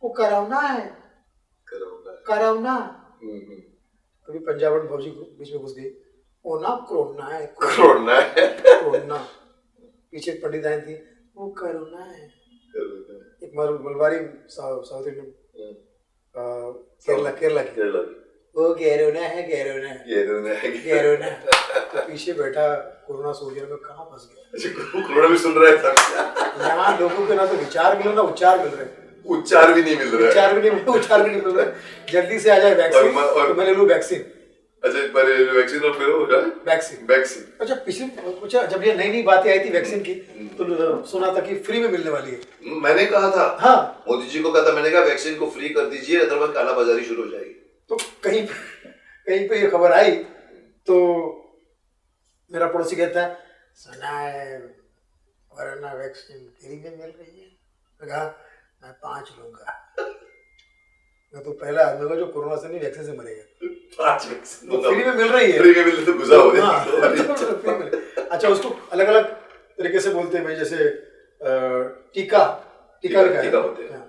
वो कोरोना है, कोरोना। कभी पंजाबन भौजी बीच में घुस गई, वो ना कोरोना है, कोरोना है, कोरोना। पीछे पंडित आई थी, वो कोरोना है। एक मलबारी साउथ इंडियन केरला की, वो कोरोना है, कोरोना है, कोरोना। तो पीछे बैठा कोरोना सोच रहा, मैं कहाँ फंस गया। कोरोना भी सुन रहा है। यहाँ लोगों के ना तो विचार मिल रहे, ना उच्चार मिल रहे। उच्चार भी नहीं मिल रहा है, उच्चार भी नहीं मिल रहा है। जल्दी से आ जाए वैक्सीन, तो मैं ले लूँ वैक्सीन। अच्छा, पर वैक्सीन और फिर हो जाए वैक्सीन। अच्छा, पिछले जब ये नई बातें आई थी वैक्सीन की, तो सुना था कि फ्री में मिलने वाली है। मैंने कहा था, हाँ, मोदी जी को कहा था, मैंने कहा वैक्सीन को फ्री कर दीजिए, अदरवाइज कालाबाजारी शुरू हो जाएगी। तो कहीं पे ये खबर आई तो मेरा पड़ोसी कहता है, सुना है कोरोना वैक्सीन फ्री में मिल रही है। मैं कहा मैं 5 लूंगा। मैं तो पहला आदमी होगा जो कोरोना से नहीं वैक्सीन से मरेगा। 5 वैक्सीन तो फ्री में मिल रही है, फ्री में मिल तो गुजा हो जाएगी। अच्छा, उसको अलग अलग तरीके से बोलते हैं भाई, जैसे टीका भी होते हैं।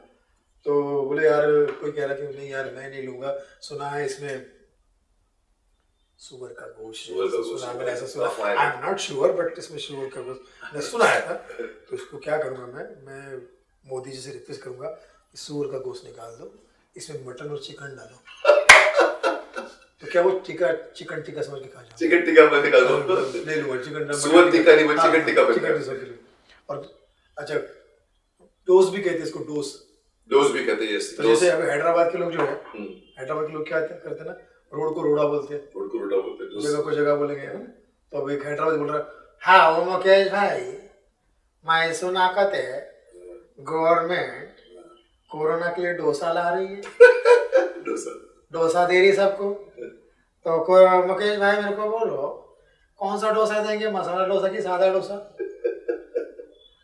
तो बोले यार, कोई कह रहा कि नहीं यार मैं नहीं लूंगा, सुना है इसमें सुअर का गोश्त सुना, मैंने ऐसा सुना। I am not sure, but इसमें सुअर का गोश्त मैं सुना है था। तो इसको क्या करूंगा, मैं मोदी जी से रिक्वेस्ट करूंगा, सुअर का गोश्त निकाल दो, इसमें मटन और चिकन डालो। तो क्या वो चिकन टिक्का समझ के खा जाओ। चिकन टिक्का मैं निकाल दो, ले लूंगा चिकन, सुअर टिक्का नहीं, चिकन टिक्का और अच्छा, डोस भी कहते हैं इसको, डोस भी कहते हैं। तो जैसे अभी हैदराबाद के लोग जो है, हैदराबाद के लोग क्या करते हैं ना, रोड को रोड़ा बोलते हैं, जगह को जगह बोलेंगे। तो अब एक हैदराबाद बोल रहा, हाँ वो मुकेश भाई, मैं सुना कहते गवर्नमेंट कोरोना के लिए डोसा ला रही है, डोसा दे रही सबको। तो मुकेश भाई मेरे को बोलो कौन सा डोसा देंगे, मसाला डोसा की सादा डोसा?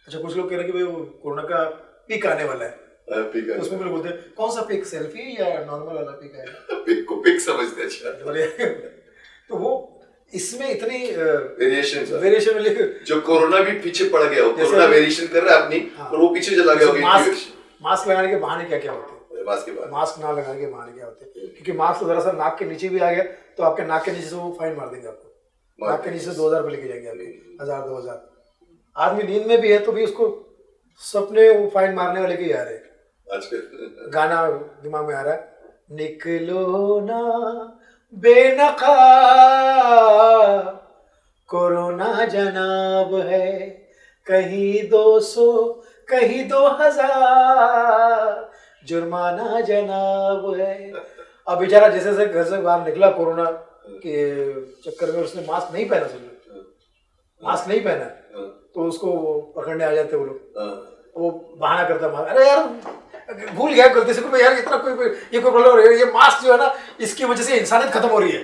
अच्छा, कुछ लोग कह रहे हैं कि भाई वो कोरोना का पीक आने वाला है, तो उसमें लोग बोलते हैं कौन सा पिक, सेल्फी या नॉर्मल वाला पिक है? पिक को पिक समझते हैं। अच्छा, तो वो इसमें इतनी वेरिएशन लेकिन जो कोरोना भी पीछे पड़ गया हो, कोरोना वेरिएशन कर रहा है अपनी, और वो पीछे चला गया हो। मास्क लगाने के बहाने क्या क्या होते हैं, मास्क ना लगाने के बहाने क्या होते हैं? क्योंकि मास्क तो दरअसल नाक के नीचे भी आ गया, तो आपके नाक के नीचे से वो फाइन मार देंगे आपको, नाक के नीचे से 2000 रुपये लेके जाएंगे आपके, 1000-2000। आदमी नींद में भी है तो भी उसको सपने वो फाइन मारने वाले के ही आ रहे हैं। गाना दिमाग में आ रहा है, निकलो ना बेनकाब कोरोना जनाब है, कहीं 200 कहीं 2000 जुर्माना जनाब है। अब बेचारा जैसे घर से बाहर निकला कोरोना के चक्कर में, उसने मास्क नहीं पहना, मास्क नहीं पहना, तो उसको पकड़ने आ जाते वो लोग। वो बहाना करता, अरे यार भूल गया गलती से, यार इतना कोई प्रॉब्लम है, ये मास्क जो है ना, इसकी वजह से इंसानियत खत्म हो रही है।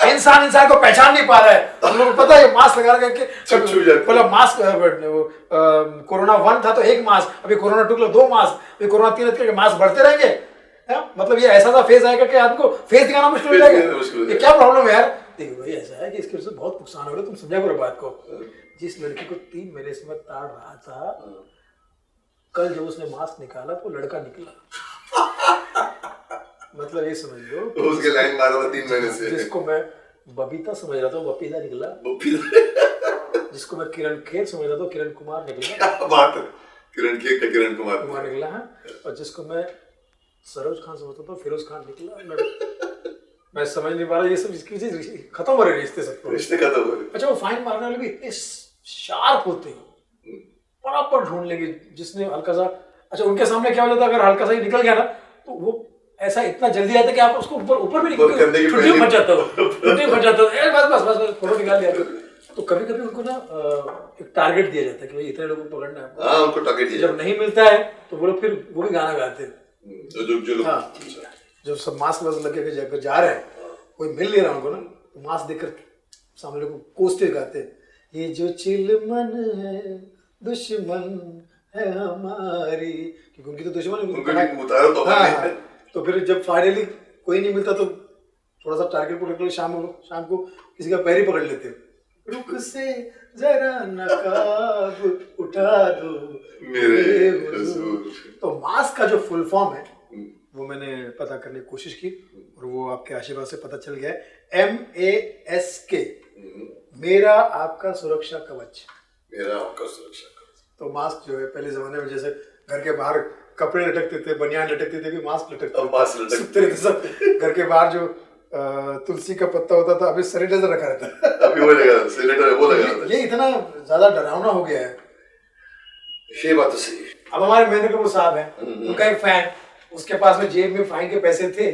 इंसान को पहचान नहीं पा रहा है। हम लोग को पता है मास्क लगा करके, पहले मास्क कोरोना 1 था तो 1 मास्क, अभी कोरोना 2 2 मास्क, अभी कोरोना 3 करके मास्क बढ़ते रहेंगे। मतलब ये ऐसा सा फेज आएगा कि आपको फेस दिखाना मुश्किल हो जाएगा। ये क्या प्रॉब्लम है यार? देखिए भाई, ऐसा है कि इसकी वजह से बहुत नुकसान हो रहा है, तुम समझा करो बात को। जिस लड़की को 3 महीने से मैं ताड़ रहा था, कल जब उसने मास्क निकाला तो लड़का निकला। मतलब ये समझ लो, तो उसके लाइन मारा था 3 महीने से। जिसको मैं बबीता समझ रहा था वो बपीता निकला, जिसको मैं किरण खेर समझ रहा था किरण कुमार निकला। बात है, किरण खेर का किरण कुमार निकला है। और जिसको मैं सरोज खान समझता था फिरोज खान निकला। मैं समझ नहीं पा रहा, ये सब इसकी वजह खत्म हो रहे रिश्ते, सब रिश्ते खत्म हो रहे। अच्छा, वो फाइन मारने वाले भी इतने शार्प होते हैं, बराबर ढूंढ लेंगे जिसने हल्का सा। अच्छा, उनके सामने क्या हो जाता है, अगर हल्का सा ही निकल गया ना तो वो ऐसा इतना जल्दी आता है कि आप उसको ऊपर भी छुट्टी फट जाता हो, बस फोटो निकाल लिया। तो कभी कभी उनको ना एक टारगेट दिया जाता है कि भाई इतने लोगों को पकड़ना है। हाँ, उनको टारगेट दिया। जब नहीं मिलता है तो वो लोग फिर वो भी गाना गाते हैं, जो लोग हाँ, जो सब मास्क वास्क लगे के जा रहे हैं, कोई मिल नहीं रहा उनको ना, तो मास्क देखकर सामने को कोसते गाते, ये जो चिलमन है दुश्मन है हमारी, क्योंकि उनकी तो दुश्मन है, उनको उतारो तो हाँ, तो फिर जब फाइनली कोई नहीं मिलता तो थोड़ा सा टारगेट को रखने शाम को किसी का पैर ही पकड़ लेते, रुक से जरा नकाब उठा दो मेरे हुजूर। तो मास्क का जो फुल फॉर्म है वो मैंने पता करने की कोशिश की और वो आपके आशीर्वाद से पता चल गया है, MASK, मेरा आपका सुरक्षा कवच। मेरा आपका सुरक्षा कवच। तो मास्क जो है पहले जमाने में जैसे घर के बाहर कपड़े लटकते थे, बनियान लटकते थे, भी मास्क लटकते थे सब घर के बाहर। जो तुलसी का पत्ता होता था, अभी सैनिटाइजर रखा रहता है, अभी वो लगा सैनिटाइजर वो लगा। ये इतना ज्यादा डरावना हो गया है। ये बात तो सही है। अब हमारे महेंद्र कपूर साहब हैं, उनका एक फैन, उसके पास में जेब में फाइन के पैसे थे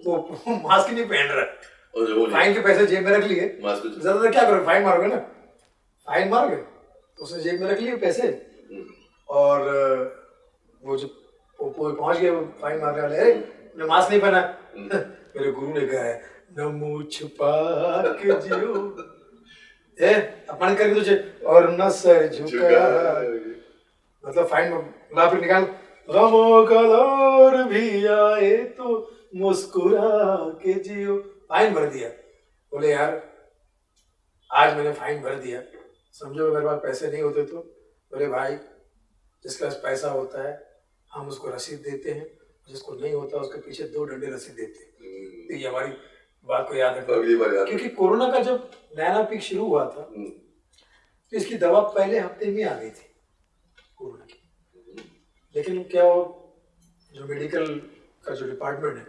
तो मास्क नहीं पहन रहा, फाइन के पैसे जेब में रख लिए, ज्यादा क्या करोगे, फाइन मारोगे ना, फाइन मारोगे तो उसे जेब में रख लिए पैसे, और वो जो पहुंच गए फाइन मारने वाले, अरे मास्क नहीं पहना, मेरे गुरु ने कहा है न मुंह छुपा के जियो, अपमान करके तुझे और न सर झुका, मतलब फाइन फिर निकाल, गमों का दौर भी आए तो मुस्कुरा के जियो, फाइन भर दिया। बोले यार आज मैंने फाइन भर दिया, समझो मेरे पास पैसे नहीं होते तो, बोले भाई जिसके पास पैसा होता है हम उसको रसीद देते हैं, जिसको नहीं होता उसके पीछे 2 डंडे रसीद देते हैं। तो ये हमारी बात को याद रखना, क्योंकि कोरोना का जब नया पीक शुरू हुआ था तो इसकी दवा पहले हफ्ते में आ गई थी कोरोना की, लेकिन क्या वो जो मेडिकल का जो डिपार्टमेंट है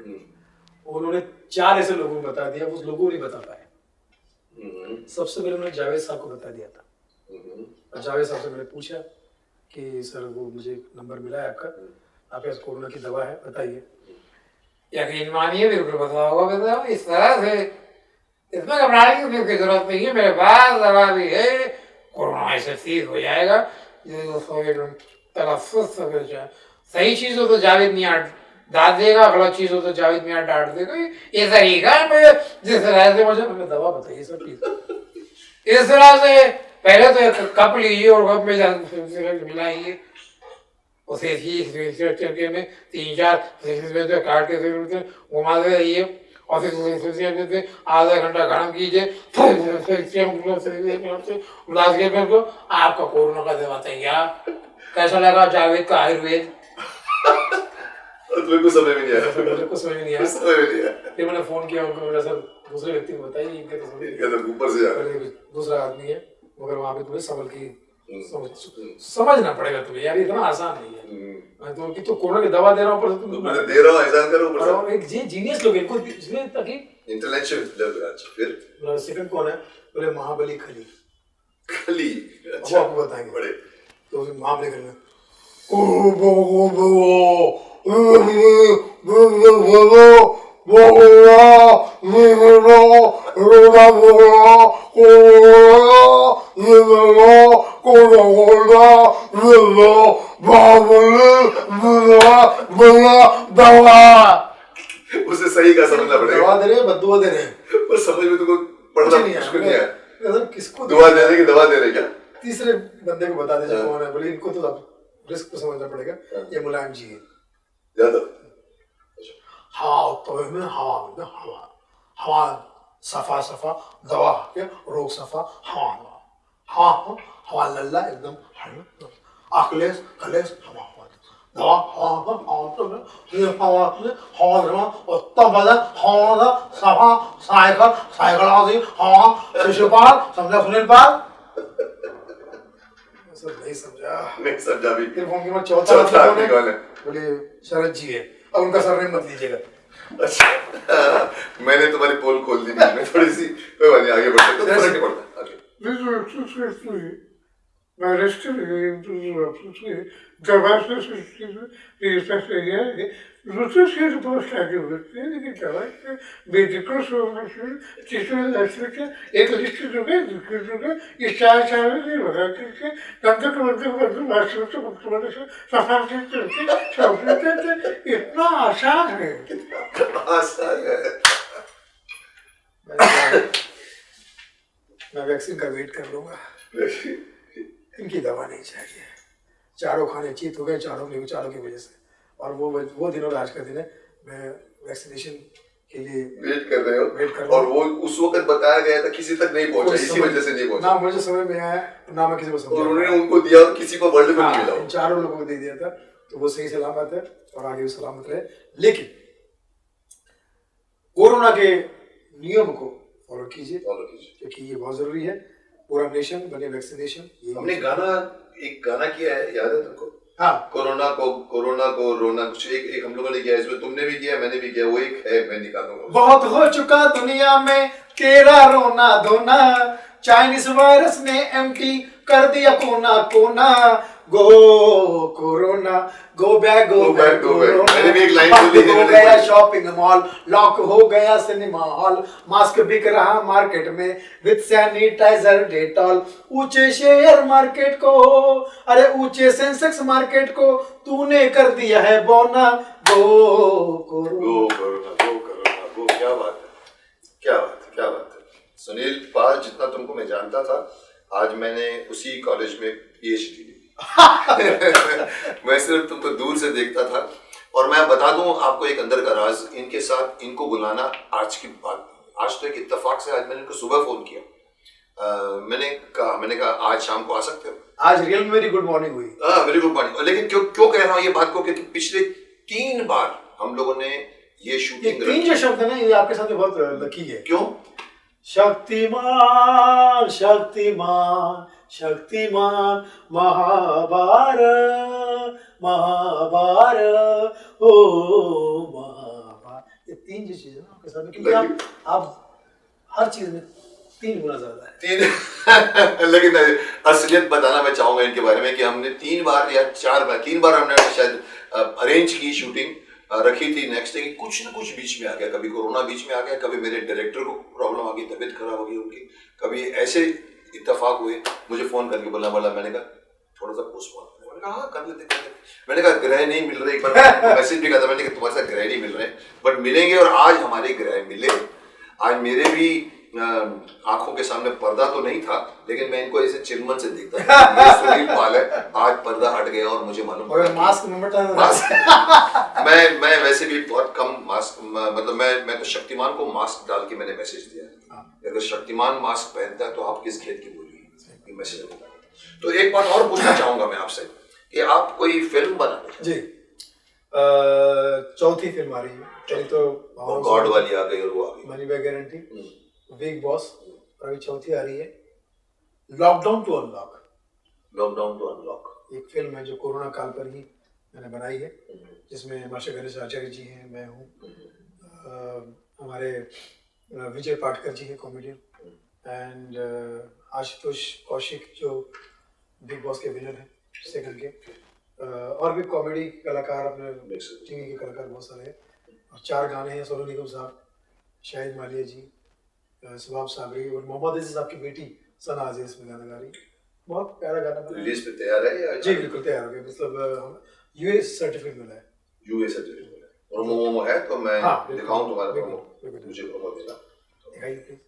उन्होंने 4 ऐसे लोगों को बता दिया, उस लोगों को नहीं बता पाए। सबसे पहले उन्होंने जावेद साहब को बता दिया था, और जावेद साहब से मैंने पूछा कि सर वो मुझे नंबर मिला है आपका, आपके पास कोरोना की दवा है, बताइए। यकीन मानिए बिल्कुल पता होगा, इस तरह से इसमें घबराने की जरूरत नहीं है, मेरे पास दवा भी है, कोरोना ऐसे ठीक हो जाएगा। सही चीज हो तो जावेद मियां डांट देगा, गलत चीज हो तो जावेद मियां डांट देगा, ये तरीका है जिस तरह से मुझे दवा बताइए सब चीज। इस तरह से पहले तो एक कप लीजिए और कप में मिलाइए, उसे में 3-4 काट के घुमाते रहिए और फिर आधा घंटा गर्म कीजिए, उलास के को आपका कोरोना का दवा तैयार। कैसा लगा जावेद का आयुर्वेद? तुम्हें कुछ समझ में नहीं आया? मुझे कुछ समझ में नहीं आया। फिर मैंने फोन किया उनको, मेरा सर दूसरे व्यक्ति को बताइए, इनके तो ऊपर से दूसरा आदमी है, मगर वहाँ पे तुम्हें संभल की समझना पड़ेगा तुम्हें यार, इतना आसान नहीं है। मैं तो कोरोना की दवा दे रहा हूँ, पर दे रहा हूँ, एहसान करो। एक जीनियस लोग इनको इसलिए ताकि इंटेलेक्चुअल लेवल। फिर सेकंड कौन है? बोले महाबली खली। अच्छा, वो आपको बताएंगे। बड़े तो महाबली खली में उसे सही का समझना पड़ेगा। दवा दे रहे बदुआ दे रहे, पर समझ में तुमको पढ़ना मुश्किल नहीं है। किसको दुआ दे रहे कि दवा दे रहे क्या? तीसरे बंदे को बता दीजिए कौन है। बोले इनको तो रिस्क को समझना पड़ेगा, ये मुलायम जी है। यादव हाँ तो में हवा सफा दवा के रोग सफा हवा लल्ला एकदम अखलेस कलेस दवा सफा साइकिल शिशुपाल समझा, सुनील पाल नहीं समझा भी। फिर फोन की चौथा आदमी कौन है? बोले शरद जी है। अब उनका सरनेम मत लीजिएगा। अच्छा, मैंने तुम्हारी पोल खोल दी, मैं थोड़ी सी कोई बात नहीं, आगे बढ़ते तो फर्क नहीं पड़ता। आगे my arrested दरबार से रिश्ता से गया है दूसरे से तो बहुत शादी होती है लेकिन दरबार से बेदिक्र तीसरे लड़के के एक लिस्ट हो गए दूसरे हो गए ये चार से लगा करके तब तक राष्ट्र से मुख्यमंत्री से सफाई करके इतना आसान है आसान है। मैं वैक्सीन का वेट कर लूंगा, इनकी दवा नहीं चाहिए। चारों खाने चीत हो गए चारों की वजह से, और वो दिनों आज का दिन है। मैं वैक्सीनेशन के लिए वेट कर रहे हो, वेट कर और वो उस वक्त बताया गया था, किसी तक नहीं पहुंचा, इसी वजह से नहीं पहुंचा। ना मुझे समझ में आया, ना मैं किसी को समझा। और उन्होंने उनको दिया और किसी को वर्ल्ड में नहीं मिला। इन चारों लोगों को दे दिया था, तो वो सही सलामत है और आगे भी सलामत रहे। लेकिन कोरोना के नियम को फॉलो कीजिए, क्योंकि ये बहुत जरूरी है। पूरा नेशन बने वैक्सीनेशन। हमने एक गाना किया है, याद है तुमको? हाँ, कोरोना को रोना, कुछ एक हम लोगों ने किया, इसमें तुमने भी किया, मैंने भी किया। वो एक है, मैं निकालूंगा। बहुत हो चुका दुनिया में तेरा रोना धोना, चाइनीज वायरस ने एम्प्टी कर दिया कोना कोना। गो कोरोना गो बैक कोरोना। मैंने भी एक लाइन बंद बोली थी, हो गया शॉपिंग मॉल, लॉक हो गया सिनेमा हॉल, मास्क बिक रहा मार्केट में विद सैनिटाइजर डेटॉल। ऊंचे शेयर मार्केट को, अरे ऊंचे सेंसेक्स मार्केट को तूने कर दिया है बोना। गो कोरोना। क्या बात है। सुनील पाल जितना तुमको मैं जानता था, आज मैंने उसी कॉलेज में PhD ली। मैं सिर्फ तुमको दूर से देखता था। और मैं बता दूं आपको एक अंदर का राज, इनके साथ इनको बुलाना आज की बात नहीं, आज तो एक इत्तेफाक से आज मैंने इनको सुबह फोन किया। मैंने कहा आज शाम को आ सकते हो? आज रियल में मेरी गुड मॉर्निंग हुई। Very good morning. लेकिन क्यों कह रहा हूँ ये बात को, क्योंकि पिछले 3 बार हम लोगों ने ये शूटिंग, 3 जो शब्द है ना, ये आपके साथ में बहुत लकी है। क्यों? शक्तिमान शक्तिमान शक्तिमान महाभारत महाभारत ओ महाभारत, ये 3 जो चीज है ना आपके साथ में, क्योंकि आप हर चीज में 3 गुना ज्यादा है। लेकिन असलियत बताना मैं चाहूंगा इनके बारे में कि हमने 3 बार या 4 बार, 3 बार हमने शायद अरेंज की शूटिंग, रखी थी नेक्स्ट डे की, कुछ ना कुछ बीच में आ गया। कभी कोरोना बीच में आ गया, कभी मेरे डायरेक्टर को प्रॉब्लम आ गई, तबीयत खराब हो गई उनकी, कभी ऐसे इत्तेफाक हुए। मुझे फोन करके बोला, मैंने कहा थोड़ा सा पोस्टपोन, मैंने कहा हाँ कर लेते। मैंने कहा ग्रह नहीं मिल रहे, एक बार मैसेज भी कहा था मैंने कि तुम्हारे साथ ग्रह नहीं मिल रहे, बट मिलेंगे। और आज हमारे ग्रह मिले। आज मेरे भी आंखों के सामने पर्दा तो नहीं था, लेकिन मैं इनको ऐसे चिलमन से देखता था। ये सुनील पाल है, आज पर्दा हट गया और मुझे मालूम पड़ा। मास्क मैं वैसे भी बहुत कम मास्क, मतलब मैं तो शक्तिमान को मास्क डाल के मैंने मैसेज दिया। अगर शक्तिमान मास्क पहनता है तो आप किस खेत की बोली मैसेज। तो एक बात और पूछना चाहूंगा मैं आपसे कि आप कोई फिल्म बना रहे जी, चौथी फिल्म आ रही है। पहली तो गॉड वाली आ गई और वो आ गई money back guarantee, Bigg Boss, और अभी चौथी आ रही है lockdown to unlock. Lockdown to unlock एक फिल्म है जो कोरोना काल पर ही मैंने बनाई है, जिसमें मास्टर गणेश आचार्य जी हैं, मैं हूँ, हमारे विजय पाटकर जी हैं कॉमेडियन, एंड आशुतोष कौशिक जो बिग बॉस के विनर हैं सेकंड के, और भी कॉमेडी कलाकार अपने टीवी के कलाकार बहुत सारे हैं। और 4 गाने हैं, सोनू निगम साहब, शाहिद मालिया जी, सुभाष सागरी और मोहम्मद अजीज साहब की बेटी सना अजीज इसमें गाना गा रही है। बहुत प्यारा गाना बना है। रिलीज पे तैयार है या? जी बिल्कुल तैयार हो गया, मतलब यूएस सर्टिफिकेट मिला है। यूएस सर्टिफिकेट मिला है, प्रोमो है तो मैं दिखाऊं तुम्हारा प्रोमो, मुझे प्रोमो देना। दिखाइए प्लीज।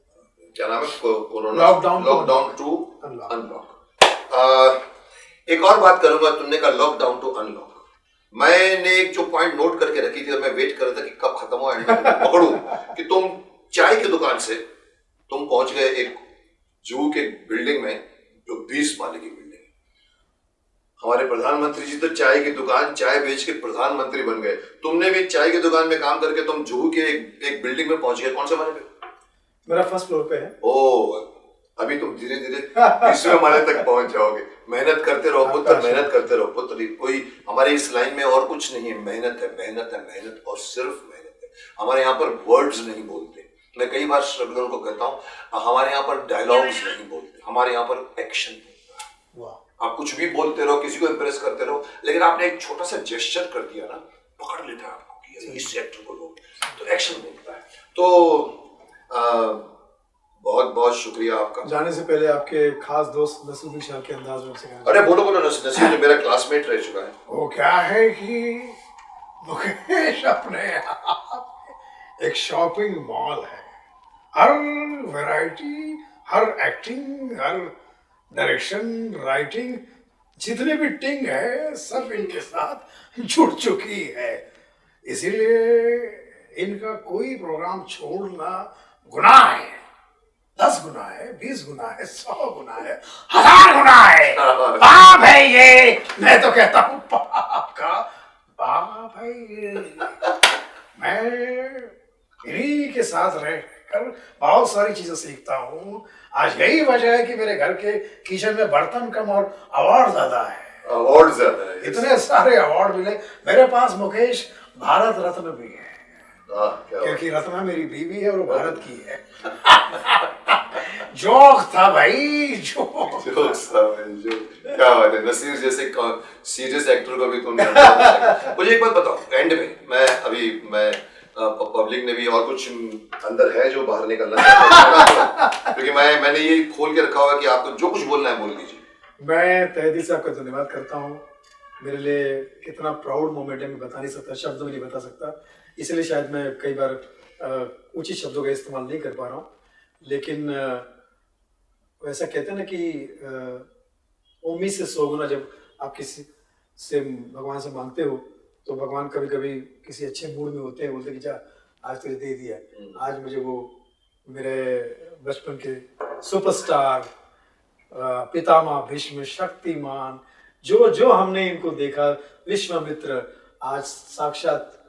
क्या नाम है? Corona lockdown to unlock. एक और बात करूंगा, तुमने कहा लॉकडाउन टू अनलॉक, मैंने एक जो पॉइंट नोट करके रखी थी और मैं वेट कर रहा था कि कब खत्म हो एंड पकड़ूं, कि तुम चाय की दुकान से तुम पहुंच गए एक जू के बिल्डिंग में जो 20 माले की बिल्डिंग है। हमारे प्रधानमंत्री जी तो चाय की दुकान, चाय बेच के प्रधानमंत्री बन गए। तुमने भी चाय की दुकान में काम करके तुम जू के एक बिल्डिंग में पहुंच गए। कौन से माले पे? मेरा फर्स्ट फ्लोर पे है। ओ, अभी तुम धीरे धीरे 20वें माले तक पहुंच जाओगे। मेहनत करते रहो पुत्र, मेहनत करते रहो पुत्र। कोई हमारे इस लाइन में और कुछ नहीं है, मेहनत है, मेहनत है, मेहनत और सिर्फ मेहनत है। हमारे यहाँ पर वर्ड्स नहीं बोलते। मैं कई बार श्रद्धालुओं को कहता हूँ, हमारे यहाँ पर डायलॉग्स नहीं बोलते, हमारे यहाँ पर एक्शन बोलता है। आप कुछ भी बोलते रहो, किसी को इम्प्रेस करते रहो, लेकिन आपने एक छोटा सा जेस्चर कर दिया ना, पकड़ लेता है आपको कि अरे इस एक्टर को लोग, तो एक्शन बोलता है। तो बहुत बहुत शुक्रिया आपका। जाने से पहले आपके खास दोस्त नसीरुद्दीन शाह के अंदाज में उनसे कहना अरे बोलो बोलो, नसीर जो मेरा क्लासमेट रह चुका है। वो क्या है कि मुकेश अपने आप एक शॉपिंग मॉल है। हर वैरायटी, हर एक्टिंग, हर डायरेक्शन, राइटिंग, जितने भी टिंग है सब इनके साथ जुड़ चुकी है। इसीलिए इनका कोई प्रोग्राम छोड़ना गुनाह है। 10 गुना है, 20 गुना है, 100 गुना है, 1000 गुना है। पाप है ये। मैं तो कहता हूँ पाप का पाप है ये। मैं इन्हीं के साथ रहकर बहुत सारी चीजें सीखता हूँ। आज यही वजह है कि मेरे घर के किचन में बर्तन कम और अवार्ड ज्यादा है। अवार्ड ज्यादा है, इतने सारे अवार्ड मिले। मेरे पास मुकेश भारत रत्न भी है, क्योंकि रत्ना मेरी बीवी है और वो भारत की है। जोक था भाई, जोक। क्या बात है, नसीर जैसे सीरियस एक्टर को भी तुमने मुझे एक बात बताओ, एंड में मैं पब्लिक ने भी और कुछ अंदर है जो बाहर निकलना चाहता है, क्योंकि मैंने ये खोल के रखा हुआ है कि आपको जो कुछ बोलना है बोल दीजिए। मैं तहे दिल से आपका धन्यवाद करता हूँ। मेरे लिए कितना प्राउड मोमेंट है, मैं बता नहीं सकता, शब्दों में नहीं बता सकता। इसलिए शायद मैं कई बार ऊंची शब्दों का इस्तेमाल नहीं कर पा रहा हूँ, लेकिन वैसा कहते हैं ना कि उम्मीद से 100 गुना जब आप किसी से भगवान से मांगते हो, तो भगवान कभी कभी किसी अच्छे मूड में होते हैं, बोलते कि जा आज तुझे दे दिया। आज मुझे वो मेरे बचपन के सुपरस्टार, पितामह भीष्म, शक्तिमान, जो जो हमने इनको देखा, विश्वामित्र, आज साक्षात,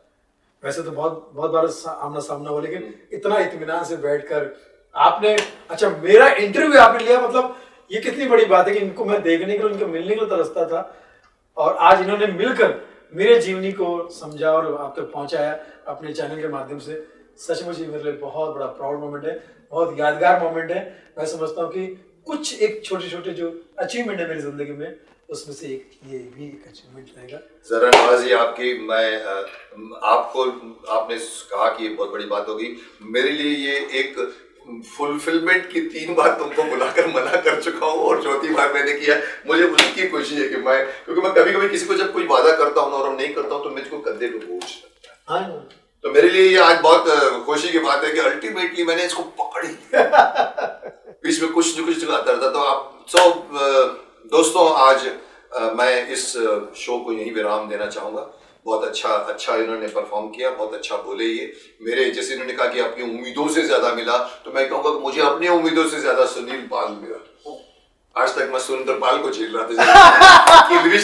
वैसे तो बहुत बहुत बार आमना सामना हुआ, लेकिन इतना इत्मीनान से बैठकर आपने, अच्छा मेरा इंटरव्यू आपने लिया, मतलब ये कितनी बड़ी बात है कि इनको मैं देखने के लिए, इनको मिलने के लिए तरसता था, और आज इन्होंने मिलकर मेरे जीवनी को समझा और आप तक पहुंचाया अपने चैनल के माध्यम से। सचमुच ये मेरे लिए बहुत बड़ा प्राउड मोमेंट है, बहुत यादगार मोमेंट है। मैं समझता हूँ कि कुछ एक छोटे छोटे जो अचीवमेंट है मेरी जिंदगी में, उसमें से एक ये भी एक अचीवमेंट रहेगा। जरा नवाजी आपकी, मैं आपको, आपने कहा कि ये बहुत बड़ी बात होगी, मेरे लिए ये एक फुलफिलमेंट की 3 बार तुमको बुलाकर मना कर चुका हूँ और 4थी बार मैंने किया। मुझे उसकी खुशी है कि क्योंकि मैं कभी कभी किसी को जब कोई वादा करता हूँ और नहीं करता हूँ तो मुझको कंधे पे बोझ लगता है। तो मेरे लिए ये आज बहुत खुशी की बात है कि अल्टीमेटली मैंने इसको पकड़ ही लिया। बीच में कुछ न कुछ आता रहता। तो आप दोस्तों, आज मैं इस शो को यहीं विराम देना चाहूंगा। बहुत अच्छा इन्होंने परफॉर्म किया, बहुत अच्छा बोले ये। मेरे जैसे इन्होंने कहा कि अपनी उम्मीदों से ज्यादा मिला, तो मैं कहूँगा कि मुझे अपनी उम्मीदों से ज्यादा सुनील पाल मिला। आज तक मैं सुरेंद्र पाल को झेल रहा था,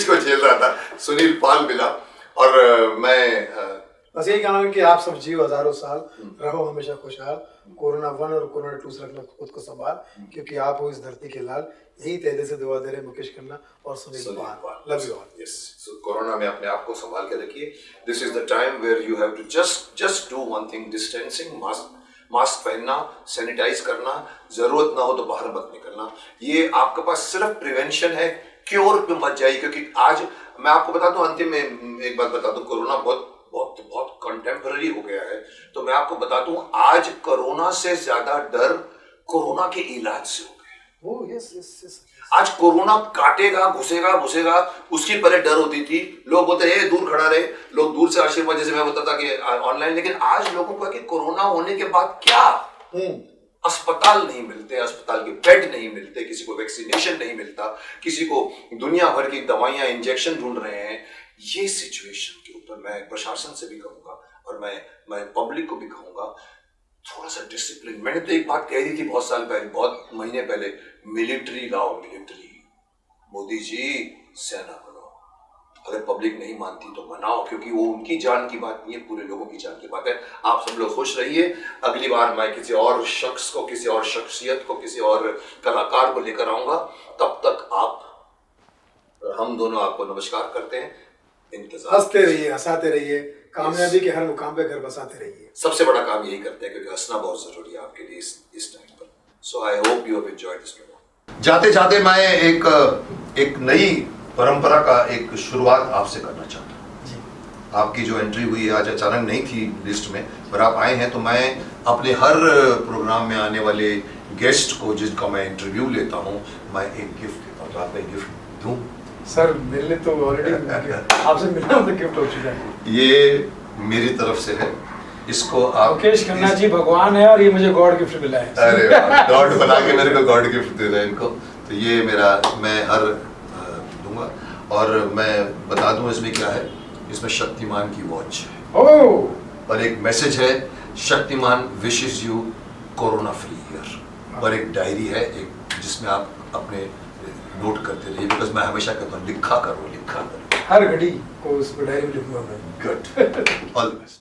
को झेल रहा था, सुनील पाल मिला। और मैं बस यही कहना है कि आप सब जियो हजारों साल, रहो हमेशा खुशहाल। कोरोना 1 और कोरोना 2 से रखना खुद को संभाल, क्योंकि आप हो इस धरती के लाल। यही तहे से दुआ दे रहे मुकेश खन्ना और Sunil Pal. Love you all. Yes, so corona में अपने आप को संभाल के रखिए। This is the time where you have to just do one thing, distancing, mask पहनना, सैनिटाइज करना, जरूरत ना हो तो बाहर मत निकलना। ये आपके पास सिर्फ प्रिवेंशन है, क्योर पे मत जाइए। क्योंकि आज मैं आपको बता दूं, अंतिम में एक बात बता दूं, कोरोना बहुत कंटेम्पररी हो गया है। तो मैं आपको बता दूं, आज कोरोना से ज्यादा डर कोरोना के इलाज से हो गया। यस। आज कोरोना काटेगा, घुसेगा, उसकी पहले डर होती थी। लोग बोलते हैं दूर खड़ा रहे, लोग दूर से आशीर्वाद, जैसे मैं बोलता था कि ऑनलाइन। लेकिन आज लोगों को है कि कोरोना होने के बाद क्या, अस्पताल नहीं मिलते, अस्पताल के बेड नहीं मिलते, किसी को वैक्सीनेशन नहीं मिलता, किसी को दुनिया भर की दवाइयां, इंजेक्शन ढूंढ रहे हैं। ये सिचुएशन के ऊपर मैं प्रशासन से भी कहूंगा और मैं पब्लिक को भी कहूंगा, थोड़ा सा डिसिप्लिन। मैंने तो एक बात कह दी थी बहुत साल पहले, बहुत महीने पहले, मिलिट्री लाओ, मिलिट्री। मोदी जी, सेना बनाओ। अगर पब्लिक नहीं मानती तो बनाओ, क्योंकि वो उनकी जान की बात नहीं है, पूरे लोगों की जान की बात है। आप सब लोग खुश रहिए। अगली बार मैं किसी और शख्स को, किसी और शख्सियत को, किसी और कलाकार को लेकर आऊंगा। तब तक हम दोनों आपको नमस्कार करते हैं। इंतजार, हंसते रहिए, हंसाते रहिए, कामयाबी के हर मुकाम पे घर बसाते रहिए। सबसे बड़ा काम यही करते हैं, क्योंकि हंसना बहुत जरूरी है आपके लिए इस टाइम पर। So I hope you have enjoyed this programme. जाते जाते मैं एक एक नई परंपरा का एक शुरुआत आपसे करना चाहता हूँ। आपकी जो एंट्री हुई आज अचानक नहीं थी लिस्ट में, पर आप आए हैं, तो मैं अपने हर प्रोग्राम में आने वाले गेस्ट को जिसका मैं इंटरव्यू लेता हूँ, मैं एक गिफ्ट देता हूँ। तो आपको एक गिफ्ट दूँ? सर मेरे लिए तो ऑलरेडी आपसे मिलना तो गिफ्ट हो चुका है। ये मेरी तरफ से है, इसको आप मुकेश खन्ना जी भगवान है और ये मुझे गॉड गिफ्ट मिला है। अरे गॉड बना के मेरे को गॉड गिफ्ट दे रहे हैं इनको। तो ये मेरा, मैं हर दूंगा। और मैं बता दूं इसमें क्या है, इसमें शक्तिमान की वॉच है ओह, और एक मैसेज है, Shaktimaan wishes you corona free year. और एक डायरी है, एक जिसमें आप अपने नोट करते रहिए, बिकॉज मैं हमेशा कहता हूँ लिखा करो, लिखा करो। हर घड़ी को उस डायरी में लिखूंगा मैं। Good, all the best.